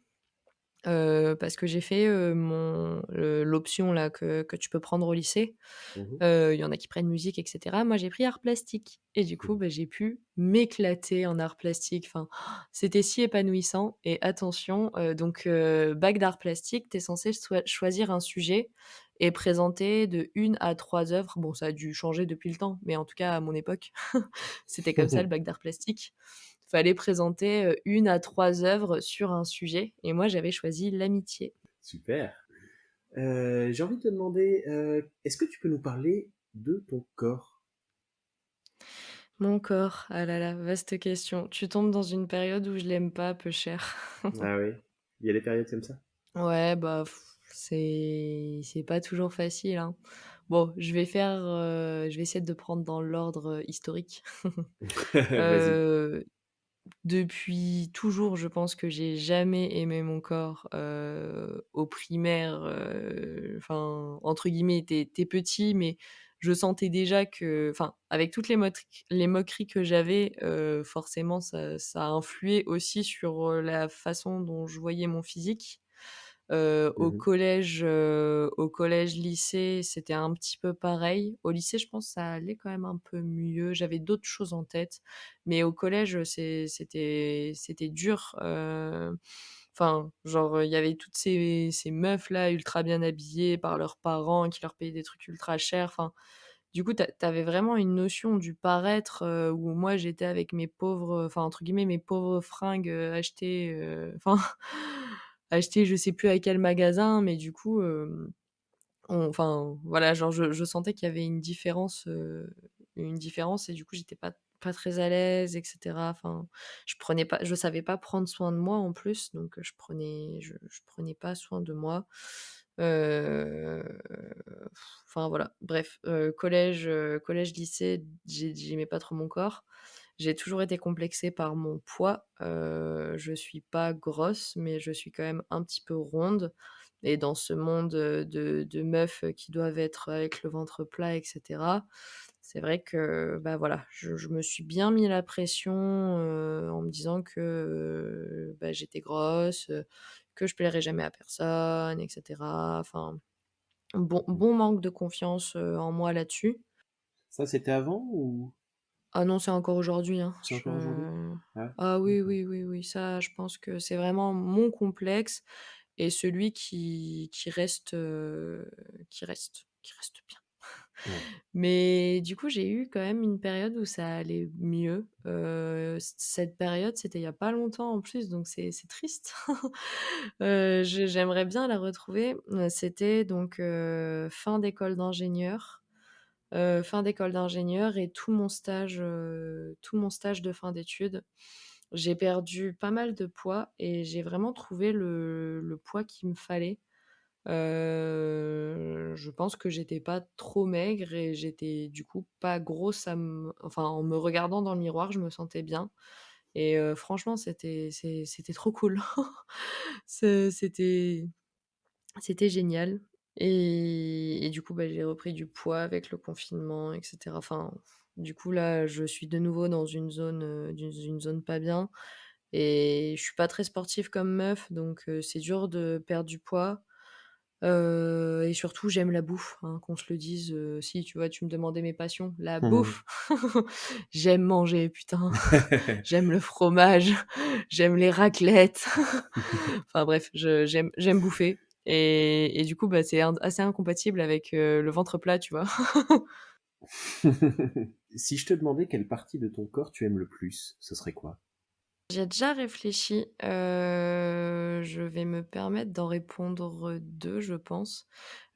parce que j'ai fait, l'option là que tu peux prendre au lycée. Mmh. Il y en a qui prennent musique et cetera. Moi, j'ai pris arts plastiques et du coup, bah, j'ai pu m'éclater en arts plastiques. Enfin, c'était si épanouissant et attention, donc bac d'arts plastiques, tu es censé choisir un sujet et présenter de 1 à 3 œuvres. Bon, ça a dû changer depuis le temps, mais en tout cas à mon époque, c'était comme ça le bac d'arts plastiques. Fallait présenter, 1 à 3 œuvres sur un sujet et moi, j'avais choisi l'amitié. Super. J'ai envie de te demander, est-ce que tu peux nous parler de ton corps? Mon corps, ah là là, vaste question. Tu tombes dans une période où je l'aime pas, peu cher. Ah oui? Il y a des périodes comme ça? Ouais, bah, c'est pas toujours facile, hein. Bon, je vais essayer de prendre dans l'ordre, historique. Vas-y. Heu, Depuis toujours, je pense que j'ai jamais aimé mon corps, au primaire, enfin, entre guillemets, tu petit, mais je sentais déjà que enfin, avec toutes les moqueries que j'avais, forcément ça a influé aussi sur, la façon dont je voyais mon physique. Mmh. Au collège, lycée, c'était un petit peu pareil. Au lycée, je pense, ça allait quand même un peu mieux. J'avais d'autres choses en tête, mais au collège, c'était dur. Enfin, genre, il y avait toutes ces meufs-là, ultra bien habillées par leurs parents, qui leur payaient des trucs ultra chers. Enfin, du coup, tu avais vraiment une notion du paraître, où moi, j'étais avec mes pauvres, enfin, entre guillemets, «mes pauvres fringues», achetées, enfin, achetées je sais plus à quel magasin, mais du coup, enfin, voilà, genre je sentais qu'il y avait une différence et du coup, j'étais pas très à l'aise et cetera. Enfin, je savais pas prendre soin de moi en plus, donc je prenais pas soin de moi. Heu, enfin voilà, bref, collège, lycée, j'aimais pas trop mon corps. J'ai toujours été complexée par mon poids. Je suis pas grosse, mais je suis quand même un petit peu ronde et dans ce monde, de meufs, qui doivent être avec le ventre plat et cetera, c'est vrai que, bah, voilà, je me suis bien mis la pression, en me disant que, bah, j'étais grosse, que je plairais jamais à personne et cetera. Enfin, bon manque de confiance, en moi là-dessus. Ça, c'était avant ou Ah non, c'est encore aujourd'hui, hein. c'est encore aujourd'hui? Ah, Ah oui, d'accord. oui, oui, oui, ça, je pense que c'est vraiment mon complexe et celui qui reste bien. Ouais. Mais du coup, j'ai eu quand même une période où ça allait mieux. Cette période, c'était il y a pas longtemps en plus, donc c'est triste. J'aimerais bien la retrouver. C'était donc, fin d'école d'ingénieur et tout mon stage de fin d'études. J'ai perdu pas mal de poids et j'ai vraiment trouvé le poids qu'il me fallait. Je pense que j'étais pas trop maigre et j'étais du coup pas grosse enfin, en me regardant dans le miroir, je me sentais bien et franchement, c'était trop cool. Ce C'était génial et du coup, bah, j'ai repris du poids avec le confinement et cetera. Enfin, du coup, là, je suis de nouveau dans une zone pas bien et je suis pas très sportive comme meuf, donc c'est dur de perdre du poids, et surtout j'aime la bouffe, hein, qu'on se le dise, si, tu vois, tu me demandais mes passions, la bouffe! J'aime manger, putain! J'aime le fromage, j'aime les raclettes. Enfin bref, j'aime bouffer et du coup, bah, c'est assez incompatible avec, le ventre plat, tu vois? Si je te demandais quelle partie de ton corps tu aimes le plus, ce serait quoi? J'ai déjà réfléchi, je vais me permettre d'en répondre, 2, je pense.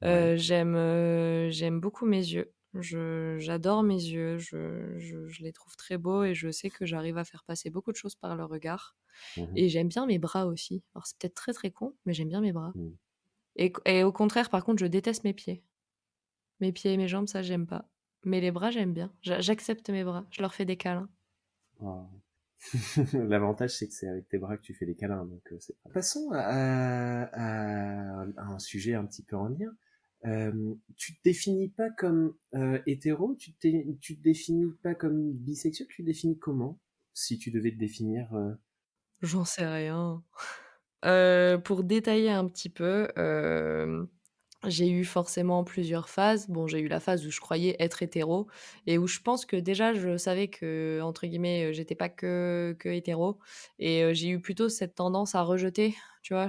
Ouais. J'aime beaucoup mes yeux. J'adore mes yeux, je les trouve très beaux et je sais que j'arrive à faire passer beaucoup de choses par le regard Mmh. et j'aime bien mes bras aussi. Alors c'est peut-être très, très con, mais j'aime bien mes bras Mmh. et au contraire, par contre, je déteste mes pieds. Mes pieds et mes jambes, ça, j'aime pas. Mais les bras, j'aime bien. J'accepte mes bras, je leur fais des câlins. Ah. L'avantage, c'est que c'est avec tes bras que tu fais des câlins, donc c'est passons à un sujet un petit peu en lien. Tu te définis pas comme, hétéro? Tu te définis pas comme bisexuel? Tu te définis comment? Si tu devais te définir, J'en sais rien. Pour détailler un petit peu, j'ai eu forcément plusieurs phases. Bon, j'ai eu la phase où je croyais être hétéro et où je pense que déjà je savais que entre guillemets, j'étais pas que hétéro et j'ai eu plutôt cette tendance à rejeter, tu vois?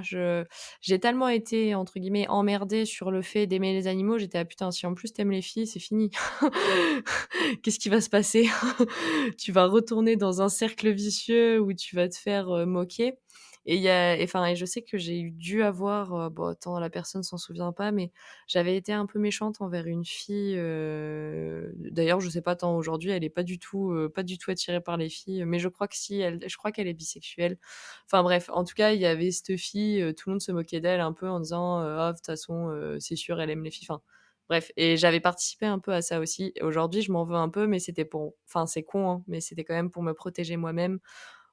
J'ai tellement été entre guillemets «emmerdée» sur le fait d'aimer les animaux, j'étais: «Ah putain, si en plus tu aimes les filles, c'est fini. Qu'est-ce qui va se passer?» Tu vas retourner dans un cercle vicieux où tu vas te faire, moquer et il y a et enfin et je sais que j'ai dû avoir, bon attends la personne s'en souvient pas, mais j'avais été un peu méchante envers une fille, d'ailleurs je sais pas tant aujourd'hui, elle est pas du tout attirée par les filles, mais je crois que si, je crois qu'elle est bisexuelle. Enfin bref, en tout cas, il y avait cette fille, tout le monde se moquait d'elle un peu en disant, «Ah de toute façon, c'est sûr elle aime les filles». Enfin bref et j'avais participé un peu à ça aussi. Aujourd'hui, je m'en veux un peu, mais c'était pour enfin c'est con, hein, mais c'était quand même pour me protéger moi-même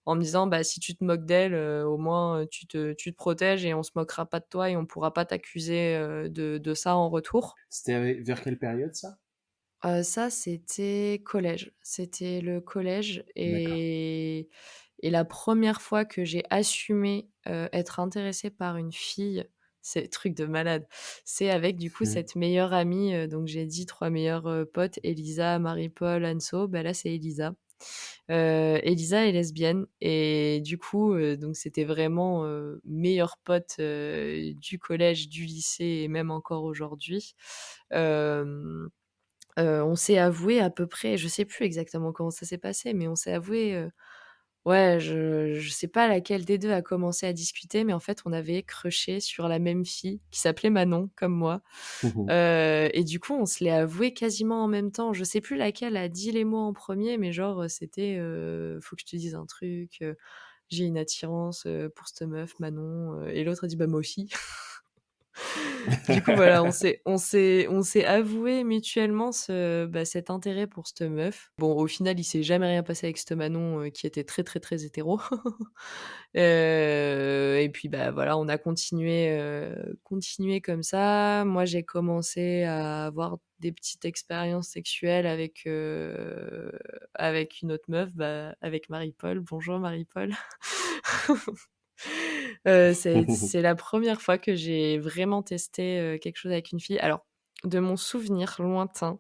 en me disant: «Bah, si tu te moques d'elle, au moins, tu te protèges et on se moquera pas de toi et on pourra pas t'accuser, de ça en retour». C'était vers quelle période ça? Ça, c'était collège. C'était le collège D'accord. et la première fois que j'ai assumé, être intéressée par une fille, c'est truc de malade. C'est avec du coup Mmh. cette meilleure amie, donc j'ai dit 3 meilleures, potes, Elisa, Marie-Paul, Anso, bah, là, c'est Elisa. Elisa est lesbienne et du coup, donc c'était vraiment, meilleure pote, du collège, du lycée et même encore aujourd'hui. Hem on s'est avoué à peu près je sais plus exactement comment ça s'est passé, mais on s'est avoué, ouais, je sais pas laquelle des 2 a commencé à discuter, mais en fait, on avait crushé sur la même fille qui s'appelait Manon, comme moi, et du coup, on se l'est avoué quasiment en même temps. Je sais plus laquelle a dit les mots en premier, mais genre, c'était, «Faut que je te dise un truc, j'ai une attirance, pour cette meuf Manon», et l'autre a dit: «Bah, moi aussi». Du coup, voilà, on s'est avoué mutuellement cet intérêt pour cette meuf. Bon, au final, il s'est jamais rien passé avec cette Manon, qui était très, très, très hétéro. Et puis, bah, voilà, on a continué comme ça. Moi, j'ai commencé à avoir des petites expériences sexuelles avec une autre meuf, bah, avec Marie-Paul. Bonjour Marie-Paul. C'est la première fois que j'ai vraiment testé, quelque chose avec une fille. Alors, de mon souvenir lointain,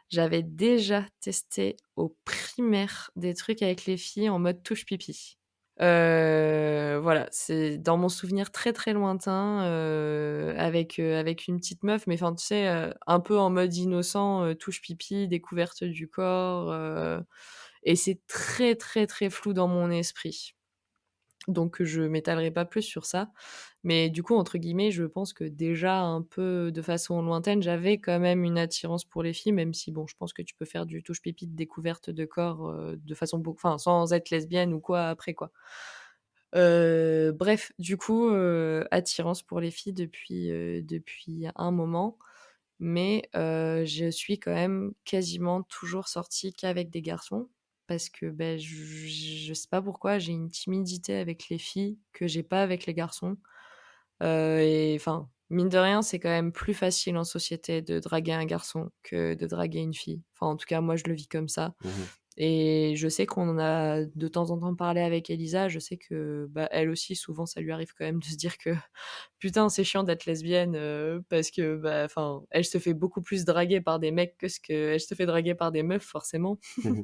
j'avais déjà testé au primaire des trucs avec les filles en mode touche pipi. Voilà, c'est dans mon souvenir très, très lointain, avec une petite meuf, mais enfin, tu sais, un peu en mode innocent, touche pipi, découverte du corps, et c'est très, très, très flou dans mon esprit. Donc je m'étalerai pas plus sur ça. Mais du coup, entre guillemets, je pense que déjà un peu de façon lointaine, j'avais quand même une attirance pour les filles, même si bon, je pense que tu peux faire du touche pipi de découverte de corps, de façon enfin sans être lesbienne ou quoi après quoi. Bref, du coup, attirance pour les filles depuis un moment, mais je suis quand même quasiment toujours sortie qu'avec des garçons parce que, beh, je sais pas pourquoi, j'ai une timidité avec les filles que j'ai pas avec les garçons, et enfin, mine de rien, c'est quand même plus facile en société de draguer un garçon que de draguer une fille. Enfin, en tout cas, moi, je le vis comme ça. Mmh. Et je sais qu'on en a de temps en temps parlé avec Elisa. Je sais que, bah, elle aussi, souvent, ça lui arrive quand même de se dire que: «Putain, c'est chiant d'être lesbienne», parce que, bah, enfin, elle se fait beaucoup plus draguer par des mecs que ce qu'elle se fait draguer par des meufs, forcément. Mmh.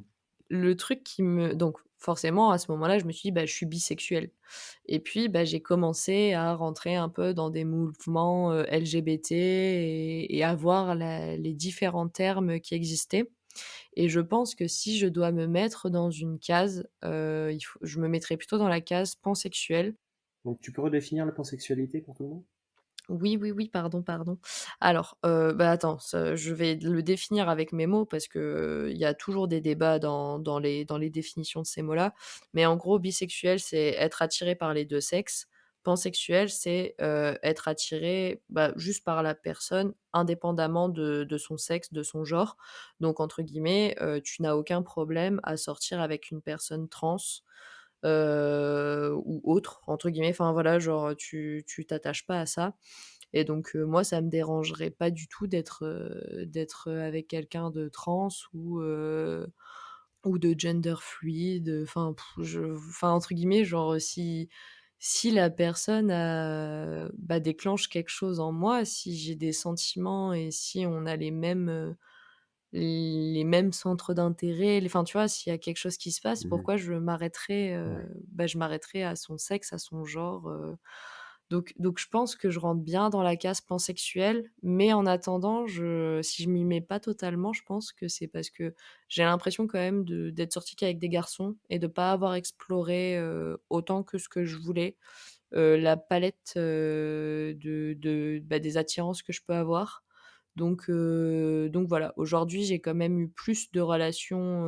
Le truc qui me donc forcément, à ce moment-là, je me suis dit: «Bah, je suis bisexuelle» et puis, bah, j'ai commencé à rentrer un peu dans des mouvements, LGBT et à voir les différents termes qui existaient. Et je pense que si je dois me mettre dans une case, je me mettrais plutôt dans la case pansexuelle. Donc tu peux redéfinir la pansexualité pour tout le monde? Oui, oui, oui, pardon, pardon. Alors, bah, attends, je vais le définir avec mes mots parce que, il y a toujours des débats dans les définitions de ces mots-là. Mais en gros, bisexuel, c'est être attiré par les 2 sexes. Pansexuel, c'est, être attiré, bah, juste par la personne indépendamment de son sexe, de son genre. Donc entre guillemets, tu n'as aucun problème à sortir avec une personne trans, ou autre, entre guillemets. Enfin voilà, genre, tu t'attaches pas à ça. Et donc moi, ça me dérangerait pas du tout d'être avec quelqu'un de trans ou de gender fluide, enfin entre guillemets, genre, si si la personne déclenche quelque chose en moi, si j'ai des sentiments et si on a les mêmes centres d'intérêt, enfin, tu vois? S'il y a quelque chose qui se passe, Mmh. pourquoi Ouais. je m'arrêterais à son sexe, à son genre, donc je pense que je rentre bien dans la case pansexuelle, mais en attendant, si je m'y mets pas totalement, je pense que c'est parce que j'ai l'impression quand même d'être sortie qu'avec des garçons et de pas avoir exploré, autant que ce que je voulais, la palette, des attirances que je peux avoir. Donc voilà, aujourd'hui, j'ai quand même eu plus de relations,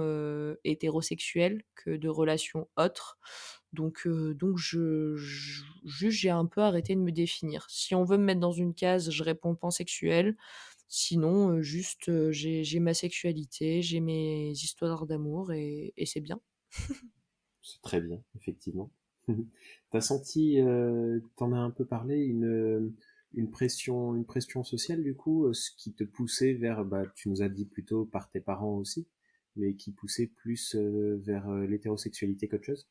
hétérosexuelles que de relations autres. Donc juste, j'ai un peu arrêté de me définir. Si on veut me mettre dans une case, je réponds pansexuel. Sinon, juste, j'ai ma sexualité, j'ai mes histoires d'amour et c'est bien. C'est très bien, effectivement. T'as senti, t'en as un peu parlé, une pression sociale du coup, ce qui te poussait vers, bah, tu nous as dit plutôt par tes parents aussi, mais qui poussait plus vers l'hétérosexualité qu'autre chose?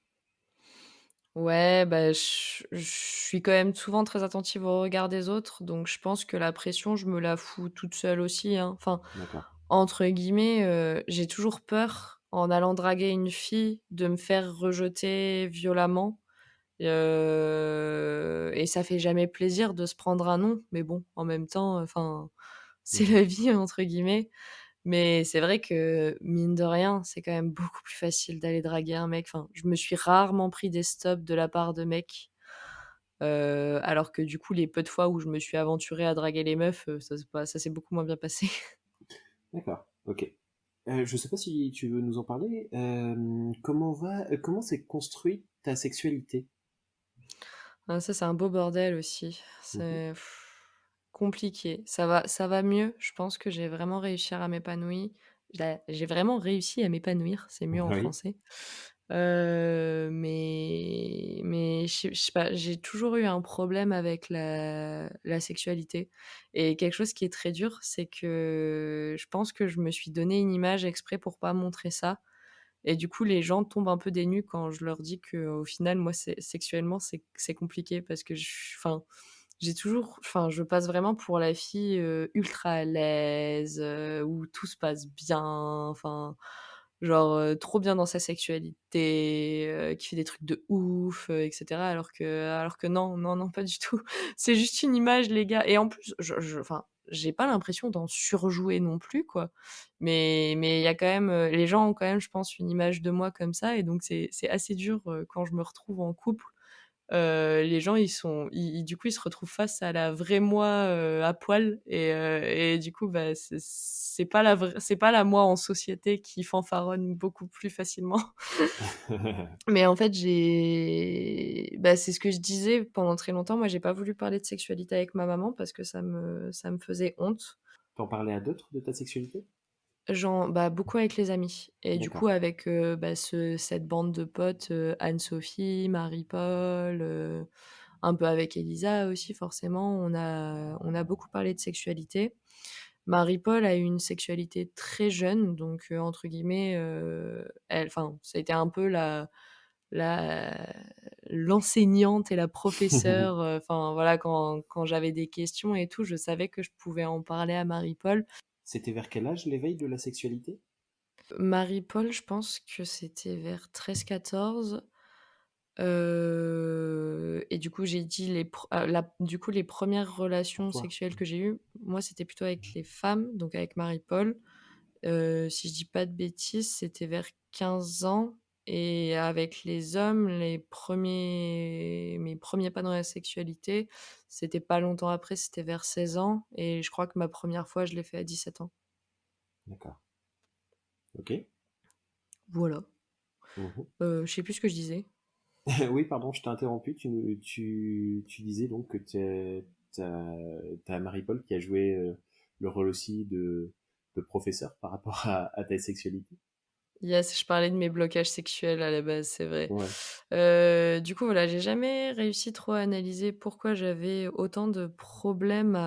Ouais, je suis quand même souvent très attentive au regard des autres, donc je pense que la pression, je me la fous toute seule aussi, hein. Enfin, D'accord. entre guillemets, j'ai toujours peur, en allant draguer une fille, de me faire rejeter violemment, et ça fait jamais plaisir de se prendre un «non», mais bon, en même temps, enfin, «c'est Mhm. la vie» entre guillemets. Mais c'est vrai que, mine de rien, c'est quand même beaucoup plus facile d'aller draguer un mec. Enfin, je me suis rarement pris des stops de la part de mecs, alors que du coup, les peu de fois où je me suis aventurée à draguer les meufs, ça s'est beaucoup moins bien passé. D'accord, ok. Je sais pas si tu veux nous en parler. Comment s'est construite ta sexualité? Ah ça, c'est un beau bordel aussi. Mhm. C'est compliqué. Ça va mieux. Je pense que j'ai vraiment réussi à m'épanouir. J'ai vraiment réussi à m'épanouir, c'est mieux en Oui. français. Mais je sais pas, j'ai toujours eu un problème avec la sexualité et quelque chose qui est très dur, c'est que je pense que je me suis donné une image exprès pour pas montrer ça et du coup, les gens tombent un peu des nues quand je leur dis qu'au final, moi, sexuellement, c'est compliqué parce que enfin, je passe vraiment pour la fille, ultra à l'aise, où tout se passe bien, enfin, genre, trop bien dans sa sexualité, qui fait des trucs de ouf, et cetera. Alors que non, non, non, pas du tout. C'est juste une image, les gars et en plus, enfin, j'ai pas l'impression d'en surjouer non plus, quoi. Mais il y a quand même, les gens ont quand même, je pense, une image de moi comme ça et donc c'est assez dur, quand je me retrouve en couple. Les gens, du coup, ils se retrouvent face à la vraie moi, à poil et du coup, c'est pas la moi en société qui fanfaronne beaucoup plus facilement. Mais en fait, c'est ce que je disais pendant très longtemps. Moi, j'ai pas voulu parler de sexualité avec ma maman parce que ça me faisait honte. T'en parlais à d'autres de ta sexualité? Beaucoup avec les amis et du coup D'accord. avec, cette bande de potes, Anne-Sophie, Marie-Paul, un peu avec Elisa aussi forcément, on a beaucoup parlé de sexualité. Marie-Paul a eu une sexualité très jeune donc entre guillemets, ça a été un peu la l'enseignante et la professeure, enfin voilà quand j'avais des questions et tout, je savais que je pouvais en parler à Marie-Paul. C'était vers quel âge l'éveil de la sexualité? Marie-Paul, je pense que c'était vers 13-14, et du coup, j'ai dit les premières Pour relations toi? sexuelles que j'ai eues, moi, c'était plutôt avec les femmes, donc avec Marie-Paul. Si je dis pas de bêtises, c'était vers 15 ans et avec les hommes, mes premiers pas dans la sexualité, c'était pas longtemps après, c'était vers 16 ans et je crois que ma première fois, je l'ai fait à 17 ans. D'accord. Ok. Voilà, Mhm. je sais plus ce que je disais. Oui, pardon, je t'ai interrompu. Tu disais donc que t'as Marie-Paul qui a joué le rôle aussi de professeur par rapport à ta sexualité. Yes, je parlais de mes blocages sexuels à la base, c'est vrai. Ouais. Du coup, voilà, j'ai jamais réussi trop à analyser pourquoi j'avais autant de problèmes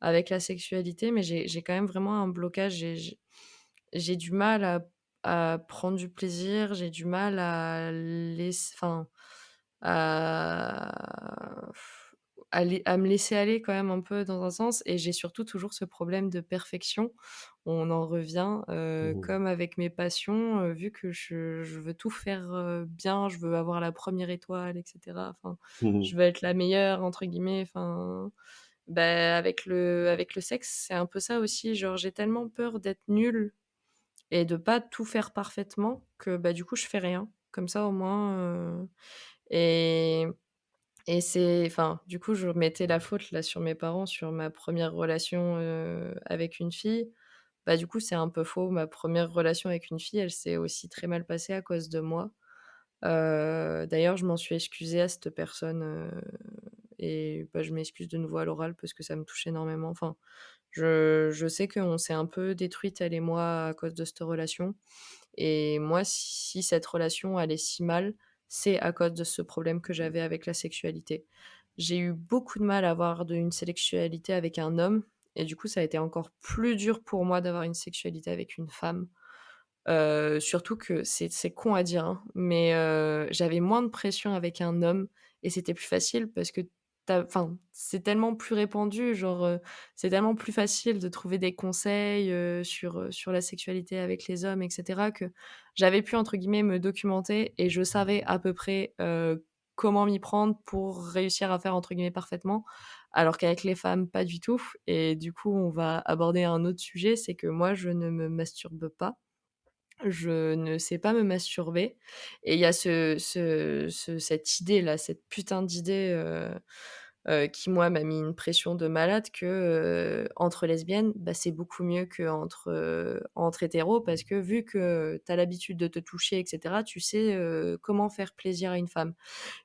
avec la sexualité, mais j'ai quand même vraiment un blocage. J'ai du mal à prendre du plaisir, j'ai du mal à à à me laisser aller quand même un peu dans un sens et j'ai surtout toujours ce problème de perfection. On en revient, Mmh. comme avec mes passions, vu que je veux tout faire, bien, je veux avoir la première étoile et cetera, enfin, Mmh. je veux être «la meilleure» entre guillemets, enfin, bah, avec le sexe, c'est un peu ça aussi, genre j'ai tellement peur d'être nulle et de pas tout faire parfaitement que, bah, du coup, je fais rien. Comme ça, au moins, et c'est enfin, du coup, je mettais la faute là sur mes parents, sur ma première relation, avec une fille. Bah, du coup, c'est un peu faux. Ma première relation avec une fille, elle s'est aussi très mal passée à cause de moi. D'ailleurs, je m'en suis excusée à cette personne, et bah, je m'excuse de nouveau à l'oral parce que ça me touche énormément. Enfin, je sais qu'on s'est un peu détruites, elle et moi, à cause de cette relation. Et moi, si cette relation allait si mal, c'est à cause de ce problème que j'avais avec la sexualité. J'ai eu beaucoup de mal à avoir une sexualité avec un homme et du coup, ça a été encore plus dur pour moi d'avoir une sexualité avec une femme. Surtout que c'est con à dire, hein, mais j'avais moins de pression avec un homme et c'était plus facile parce que enfin, c'est tellement plus répandu, genre, c'est tellement plus facile de trouver des conseils, sur la sexualité avec les hommes et cetera que j'avais pu, entre guillemets, «me documenter» et je savais à peu près, comment m'y prendre pour réussir à faire, entre guillemets, «parfaitement». Alors qu'avec les femmes, pas du tout et du coup, on va aborder un autre sujet, c'est que moi, je ne me masturbe pas. Je ne sais pas me masturber et il y a cette idée-là, cette putain d'idée, qui moi m'a mis une pression de malade que, entre lesbiennes, bah, c'est beaucoup mieux qu'entre, entre hétéros parce que vu que tu as l'habitude de te toucher et cetera, tu sais, comment faire plaisir à une femme.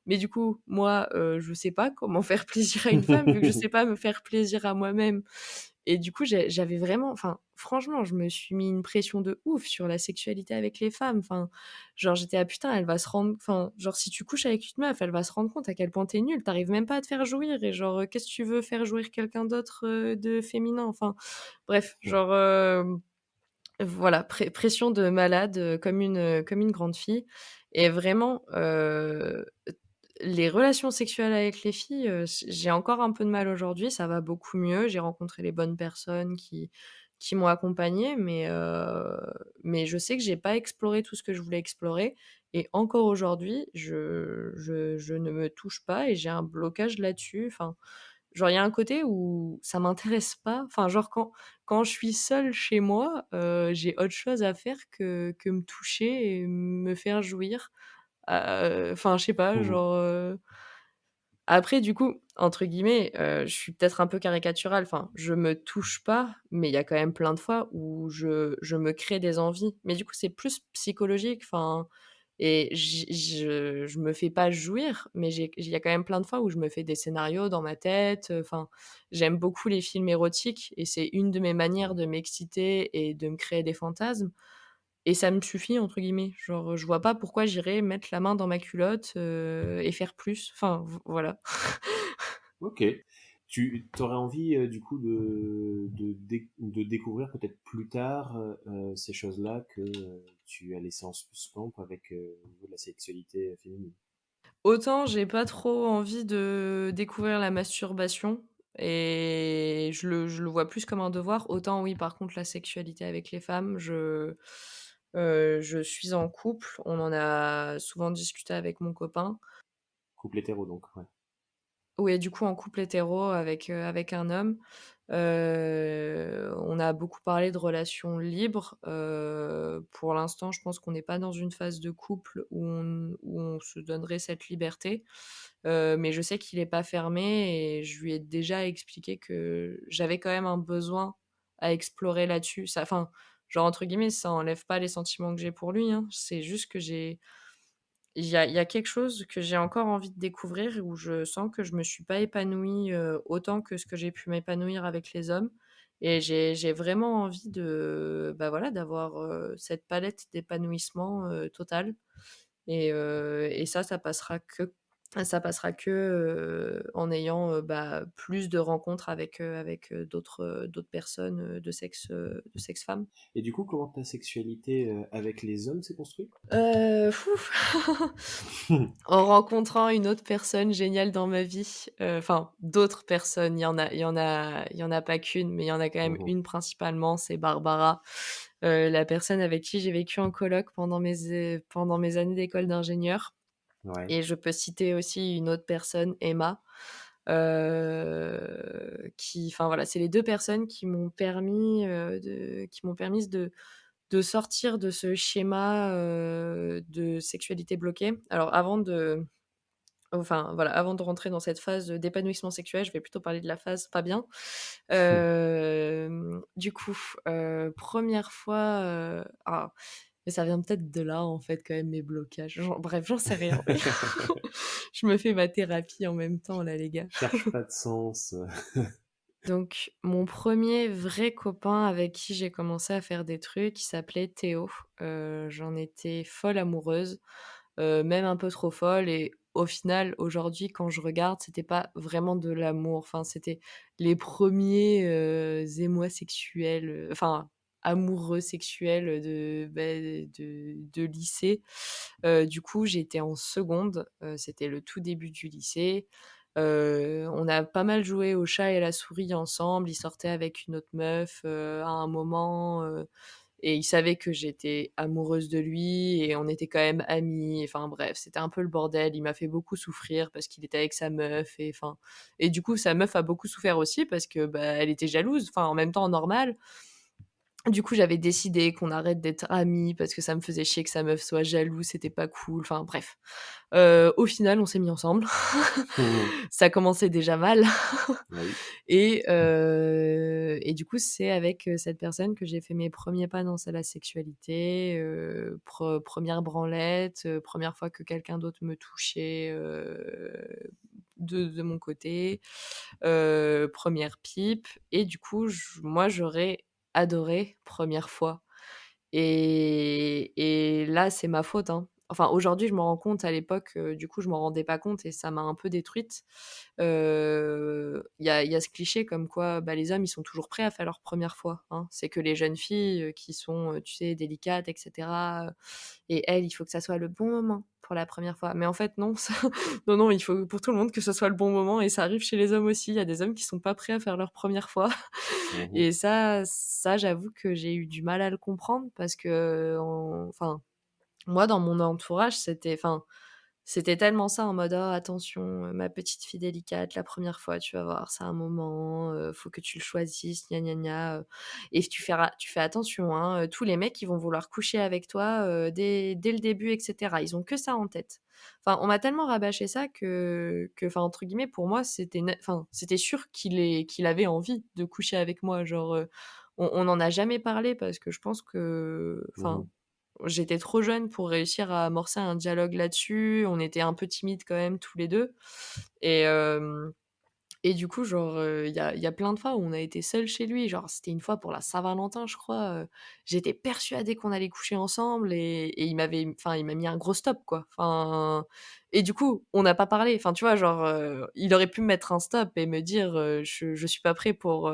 Mais du coup, moi, je sais pas comment faire plaisir à une femme vu que je sais pas me faire plaisir à moi-même et du coup, j'avais vraiment enfin, franchement, je me suis mis une pression de ouf sur la sexualité avec les femmes. Enfin, genre, j'étais là: «Putain, elle va se rendre» enfin, genre, si tu couches avec une meuf, elle va se rendre compte à quel point tu es nulle. Tu arrives même pas à te faire jouir et genre, qu'est-ce que tu veux faire jouir quelqu'un d'autre, de féminin? Enfin, bref, genre, voilà, pression de malade, comme une grande fille et vraiment, les relations sexuelles avec les filles, j'ai encore un peu de mal aujourd'hui, ça va beaucoup mieux. J'ai rencontré les bonnes personnes qui m'ont accompagnée, mais je sais que j'ai pas exploré tout ce que je voulais explorer et encore aujourd'hui, je ne me touche pas et j'ai un blocage là-dessus. Enfin, genre, il y a un côté où ça m'intéresse pas. Enfin, genre, quand je suis seule chez moi, j'ai autre chose à faire que me toucher et me faire jouir. Enfin, je sais pas, genre, après du coup, entre guillemets, je suis peut-être un peu caricaturale, enfin, je me touche pas, mais il y a quand même plein de fois où je me crée des envies. Mais du coup, c'est plus psychologique, enfin et je me fais pas jouir, mais il y a quand même plein de fois où je me fais des scénarios dans ma tête, enfin, j'aime beaucoup les films érotiques et c'est une de mes manières de m'exciter et de me créer des fantasmes. Et ça me suffit entre guillemets. Genre, je vois pas pourquoi j'irais mettre la main dans ma culotte, et faire plus. Enfin, voilà. OK. Tu aurais envie, du coup, de découvrir peut-être plus tard, ces choses-là que, tu as laissées en suspens avec, au niveau de la sexualité, féminine? Autant j'ai pas trop envie de découvrir la masturbation et je le vois plus comme un devoir, autant oui, par contre, la sexualité avec les femmes, je suis en couple. On en a souvent discuté avec mon copain. Couple hétéro donc, ouais. Oui, du coup, en couple hétéro avec un homme. On a beaucoup parlé de relations libres. Pour l'instant, je pense qu'on n'est pas dans une phase de couple où on se donnerait cette liberté. Mais je sais qu'il est pas fermé et je lui ai déjà expliqué que j'avais quand même un besoin à explorer là-dessus. Ça enfin, genre, entre guillemets, «ça enlève pas les sentiments que j'ai pour lui», hein. C'est juste que il y a quelque chose que j'ai encore envie de découvrir où je sens que je me suis pas épanouie, autant que ce que j'ai pu m'épanouir avec les hommes et j'ai vraiment envie de, bah, voilà, d'avoir, cette palette d'épanouissement, totale et ça passera que Ça passera que, en ayant, bah, plus de rencontres avec d'autres personnes, de sexe femme. Et du coup, comment ta sexualité avec les hommes s'est construite? Fouf! En rencontrant une autre personne géniale dans ma vie, enfin d'autres personnes, il y en a pas qu'une, mais il y en a quand même Mhm. une principalement, c'est Barbara, la personne avec qui j'ai vécu en coloc pendant mes années d'école d'ingénieur. Ouais. Et je peux citer aussi une autre personne, Emma, qui enfin voilà, c'est les 2 personnes qui m'ont permis de sortir de ce schéma, de sexualité bloquée. Alors avant de rentrer dans cette phase d'épanouissement sexuel, je vais plutôt parler de la phase pas bien. Du coup, 1re fois, mais ça vient peut-être de là, en fait, quand même, mes blocages. Bref, j'en sais rien. Je me fais ma thérapie en même temps, là, les gars. Cherche pas de sens. Donc mon premier vrai copain avec qui j'ai commencé à faire des trucs, il s'appelait Théo. J'en étais folle amoureuse, même un peu trop folle et au final, aujourd'hui, quand je regarde, c'était pas vraiment de l'amour. Enfin, c'était les premiers émois sexuels, enfin, amoureux sexuels de lycée. Du coup, j'étais en seconde, c'était le tout début du lycée. On a pas mal joué au chat et à la souris ensemble. Il sortait avec une autre meuf, à un moment, et il savait que j'étais amoureuse de lui et on était quand même amis. Enfin bref, c'était un peu le bordel. Il m'a fait beaucoup souffrir parce qu'il était avec sa meuf et du coup, sa meuf a beaucoup souffert aussi parce que, bah, elle était jalouse, enfin, en même temps normal. Du coup, j'avais décidé qu'on arrête d'être amis parce que ça me faisait chier que sa meuf soit jalouse, c'était pas cool, enfin bref. Au final, on s'est mis ensemble. Ça commençait déjà mal Oui. et du coup, c'est avec, cette personne que j'ai fait mes premiers pas dans la sexualité, 1re branlette, 1re fois que quelqu'un d'autre me touchait, de mon côté, 1re pipe et du coup, moi, j'aurais adoré 1re fois et là, c'est ma faute, hein. Enfin, aujourd'hui, je m'en rends compte. À l'époque, du coup, je m'en rendais pas compte et ça m'a un peu détruite. Il y a ce cliché comme quoi, bah, les hommes, ils sont toujours prêts à faire leur 1re fois, hein. C'est que les jeunes filles, qui sont, tu sais, délicates et cetera, et elles, il faut que ça soit le bon moment pour la 1re fois. Mais en fait, non, ça non, non, il faut pour tout le monde que ce soit le bon moment et ça arrive chez les hommes aussi. Il y a des hommes qui sont pas prêts à faire leur 1re fois Mhm. et ça, j'avoue que j'ai eu du mal à le comprendre parce que, enfin, moi, dans mon entourage, c'était tellement ça en mode: «Oh attention, ma petite fille délicate, la 1re fois, tu vas voir, c'est un moment, faut que tu le choisisses, gna gna gna, et tu fais attention, hein, tous les mecs, ils vont vouloir coucher avec toi, dès le début et cetera. Ils ont que ça en tête». Enfin, on m'a tellement rabâché ça que enfin, entre guillemets, pour moi, c'était sûr qu'il avait envie de coucher avec moi. Genre, on n'en a jamais parlé parce que je pense que enfin, Mhm. j'étais trop jeune pour réussir à amorcer un dialogue là-dessus. On était un peu timides quand même tous les 2 et hem et du coup, genre, il y a plein de fois où on a été seuls chez lui. Genre, c'était une fois pour la Saint-Valentin, je crois, j'étais persuadée qu'on allait coucher ensemble et il m'a mis un gros stop, quoi. Enfin et du coup, on n'a pas parlé. Enfin, tu vois, genre, il aurait pu me mettre un stop et me dire, «Je suis pas prêt pour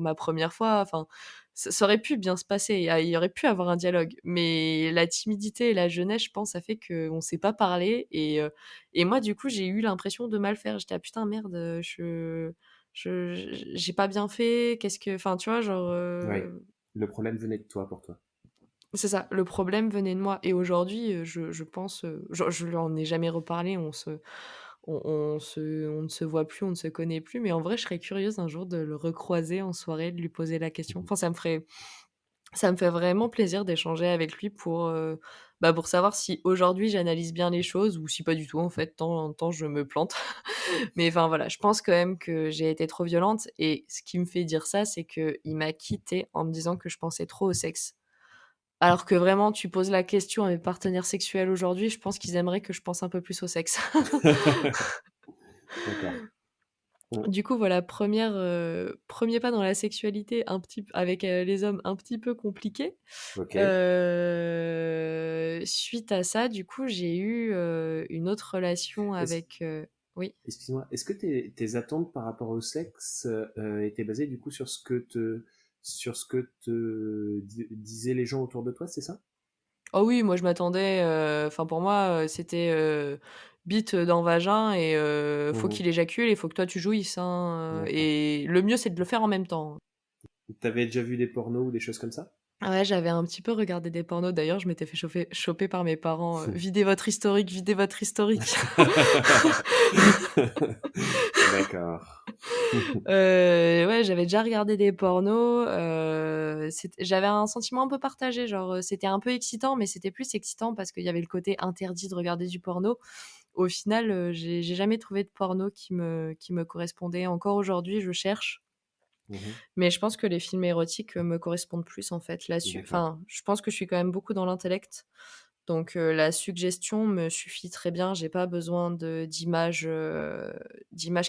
ma 1re fois». Enfin, ça aurait pu bien se passer. Il y aurait pu avoir un dialogue. Mais la timidité et la jeunesse, je pense, ça fait qu'on s'est pas parlé et moi, du coup, j'ai eu l'impression de mal faire. J'étais: «Ah putain, merde, j'ai pas bien fait, qu'est-ce que» enfin, tu vois, genre, Ouais. Le problème venait de toi pour toi. c'est ça, le problème venait de moi et aujourd'hui, je pense, je lui en ai jamais reparlé, on ne se voit plus, on ne se connaît plus, mais en vrai, je serais curieuse un jour de le recroiser en soirée, de lui poser la question. Mhm. Enfin, ça me fait vraiment plaisir d'échanger avec lui pour savoir si aujourd'hui j'analyse bien les choses ou si pas du tout en fait, tant je me plante. Mais enfin voilà, je pense quand même que j'ai été trop violente et ce qui me fait dire ça, c'est qu'il m'a quittée en me disant que je pensais trop au sexe. Alors que vraiment, tu poses la question à mes partenaires sexuels aujourd'hui, je pense qu'ils aimeraient que je pense un peu plus au sexe. D'accord. Mmh. Du coup, voilà, 1er pas dans la sexualité un petit p avec, les hommes un petit peu compliqué. OK. Suite à ça, du coup, j'ai eu, une autre relation Est-ce avec, oui? Excuse-moi, est-ce que tes attentes par rapport au sexe, étaient basées du coup sur ce que te disaient les gens autour de toi, c'est ça? Oh oui, moi je m'attendais, enfin pour moi, c'était, bite, dans vagin et faut Mmh. qu'il éjacule et faut que toi tu jouisses, hein, D'accord. et le mieux c'est de le faire en même temps. T'avais déjà vu des pornos ou des choses comme ça? Ouais, j'avais un petit peu regardé des pornos. D'ailleurs, je m'étais fait choper par mes parents, «Videz votre historique, videz votre historique». D'accord. Ouais, j'avais déjà regardé des pornos, j'avais un sentiment un peu partagé, genre, c'était un peu excitant, mais c'était plus excitant parce qu'il y avait le côté interdit de regarder du porno. Au final, j'ai jamais trouvé de porno qui me correspondait. Encore aujourd'hui, je cherche, Mmh. mais je pense que les films érotiques, me correspondent plus, en fait, là-dessus. D'accord. Enfin, je pense que je suis quand même beaucoup dans l'intellect, donc la suggestion me suffit très bien. J'ai pas besoin d'images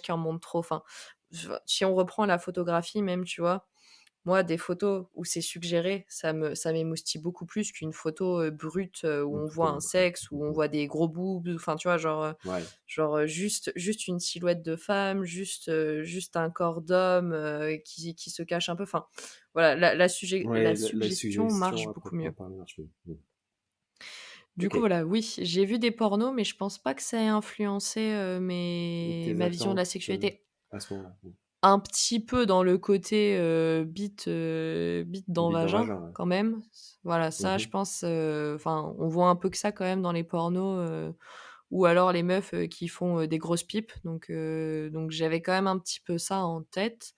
qui en montrent trop. Enfin, si on reprend la photographie même, tu vois? Moi, des photos où c'est suggéré, ça m'émoustille beaucoup plus qu'une photo, brute, où Mmh, on voit un totalement d'accord. sexe, où on Mmh. voit des gros boobs, enfin, tu vois? Ouais. Juste une silhouette de femme, juste un corps d'homme, qui se cache un peu. Enfin, voilà, la Ouais, la suggestion marche suggestion à beaucoup proprement mieux. parler marche mieux. Mmh. Du coup, OK. voilà, oui, j'ai vu des pornos, mais je pense pas que ça ait influencé, Tes ma vision de la attentes, sexualité. à ce moment-là. Mmh. Un petit peu dans le côté, bite dans Bite dans vagin, vagin, ouais. quand même. Voilà, ça, je Mmh. pense, enfin, on voit un peu que ça quand même dans les pornos, ou alors les meufs, qui font, des grosses pipes. Donc j'avais quand même un petit peu ça en tête,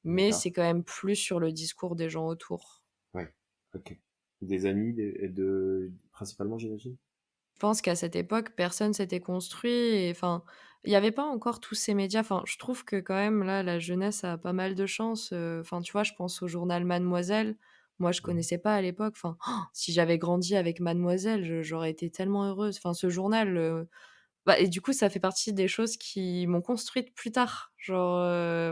mais D'accord. c'est quand même plus sur le discours des gens autour. Ouais. OK. Des amis, principalement, j'imagine? Je pense qu'à cette époque, personne s'était construit et enfin, il y avait pas encore tous ces médias. Enfin, je trouve que quand même là, la jeunesse a pas mal de chance, enfin, tu vois, je pense au journal Mademoiselle. Moi, je Mmh. connaissais pas à l'époque. Enfin, si j'avais grandi avec Mademoiselle, j'aurais été tellement heureuse. Enfin, ce journal, bah et du coup, ça fait partie des choses qui m'ont construite plus tard. Genre,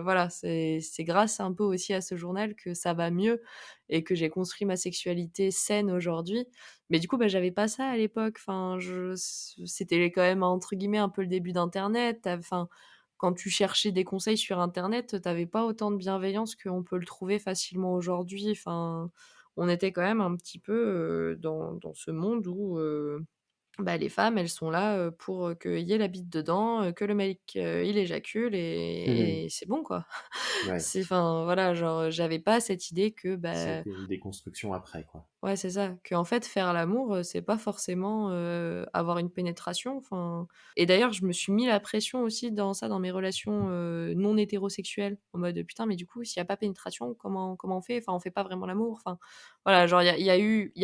voilà, c'est grâce un peu aussi à ce journal que ça va mieux et que j'ai construit ma sexualité saine aujourd'hui. Mais du coup, bah, j'avais pas ça à l'époque. Enfin, c'était quand même entre guillemets «un peu le début d'internet». Enfin, quand tu cherchais des conseils sur internet, tu pas autant de bienveillance qu'on peut le trouver facilement aujourd'hui. Enfin, on était quand même un petit peu, dans ce monde où, bah, les femmes, elles sont là, pour, qu'il y ait la bite dedans, que le mec, il éjacule et c'est bon, quoi. Ouais. C'est enfin, voilà, genre, j'avais pas cette idée que, bah C'était une déconstruction après, quoi. ouais, c'est ça, qu'en fait, faire l'amour, c'est pas forcément, avoir une pénétration, enfin et d'ailleurs, je me suis mis la pression aussi dans mes relations, non hétérosexuelles, en mode: «Putain, mais du coup, s'il y a pas pénétration, comment on fait? Enfin, on fait pas vraiment l'amour». Enfin, voilà, genre, il y a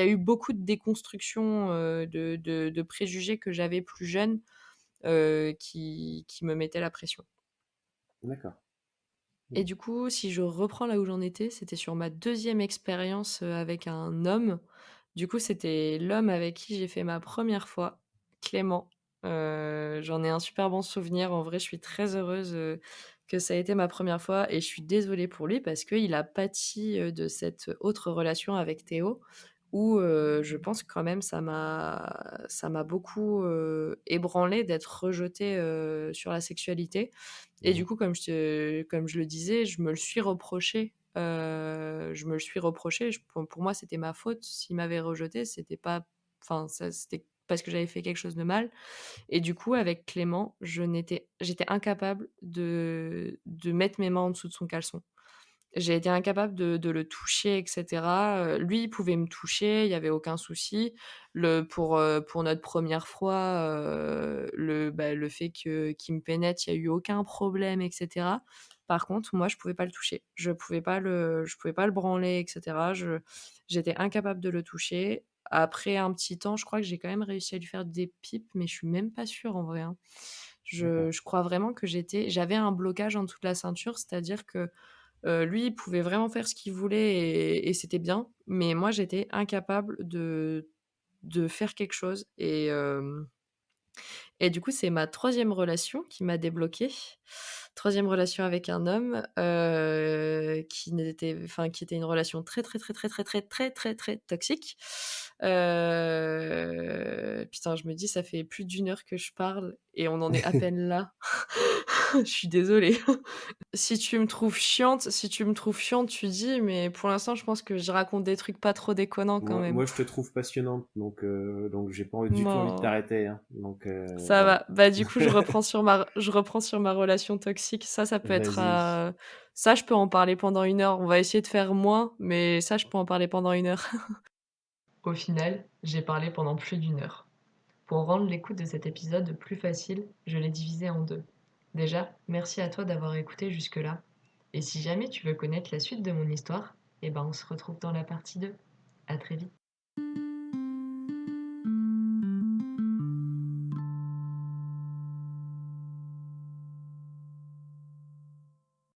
eu beaucoup de déconstruction, de préjugés que j'avais plus jeune, qui me mettaient la pression. D'accord. Et Mmh. du coup, si je reprends là où j'en étais, c'était sur ma deuxième expérience, avec un homme. Du coup, c'était l'homme avec qui j'ai fait ma première fois, Clément. J'en ai un super bon souvenir. En vrai, je suis très heureuse, que ça a été ma première fois et je suis désolée pour lui parce qu'il a pâti, de cette autre relation avec Théo où, je pense que quand même ça m'a beaucoup, ébranlée d'être rejetée, sur la sexualité et du Mmh. coup, comme je le disais, je me le suis reproché. Pour moi, c'était ma faute. S'il m'avait rejetée, c'était pas enfin, ça c'était parce que j'avais fait quelque chose de mal et du coup, avec Clément, j'étais incapable de mettre mes mains en dessous de son caleçon. J'ai été incapable de le toucher et cetera, lui, il pouvait me toucher, il y avait aucun souci. Pour notre première fois, le fait qu'il me pénètre, il y a eu aucun problème et cetera. Par contre, moi, je pouvais pas le toucher. Je pouvais pas le branler et cetera. J'étais incapable de le toucher. Après un petit temps, je crois que j'ai quand même réussi à lui faire des pipes, mais je suis même pas sûre en vrai, hein. Je D'accord. je crois vraiment que j'avais un blocage en dessous de la ceinture, c'est-à-dire que lui, il pouvait vraiment faire ce qu'il voulait et c'était bien, mais moi, j'étais incapable de faire quelque chose et du coup, c'est ma troisième relation qui m'a débloquée. 3e relation avec un homme, qui était une relation très, très, très, très, très, très, très, très, très toxique. Putain, je me dis: «Ça fait plus d'1 heure que je parle et on en est à peine là». Je suis désolée. Si tu me trouves chiante, tu dis, mais pour l'instant, je pense que je raconte des trucs pas trop déconnants quand même. Moi, je te trouve passionnante, donc j'ai pas du tout envie de Non, t'arrêter, hein. Donc, ça voilà. va. Bah, du coup, je reprends sur ma relation toxique. Ça peut être, Vas-y. ça, je peux en parler pendant 1 heure. On va essayer de faire moins, mais ça, je peux en parler pendant 1 heure. Au final, j'ai parlé pendant plus d'1 heure. Pour rendre l'écoute de cet épisode plus facile, je l'ai divisé en 2. Déjà, merci à toi d'avoir écouté jusque-là. Et si jamais tu veux connaître la suite de mon histoire, eh ben on se retrouve dans la partie 2. À très vite.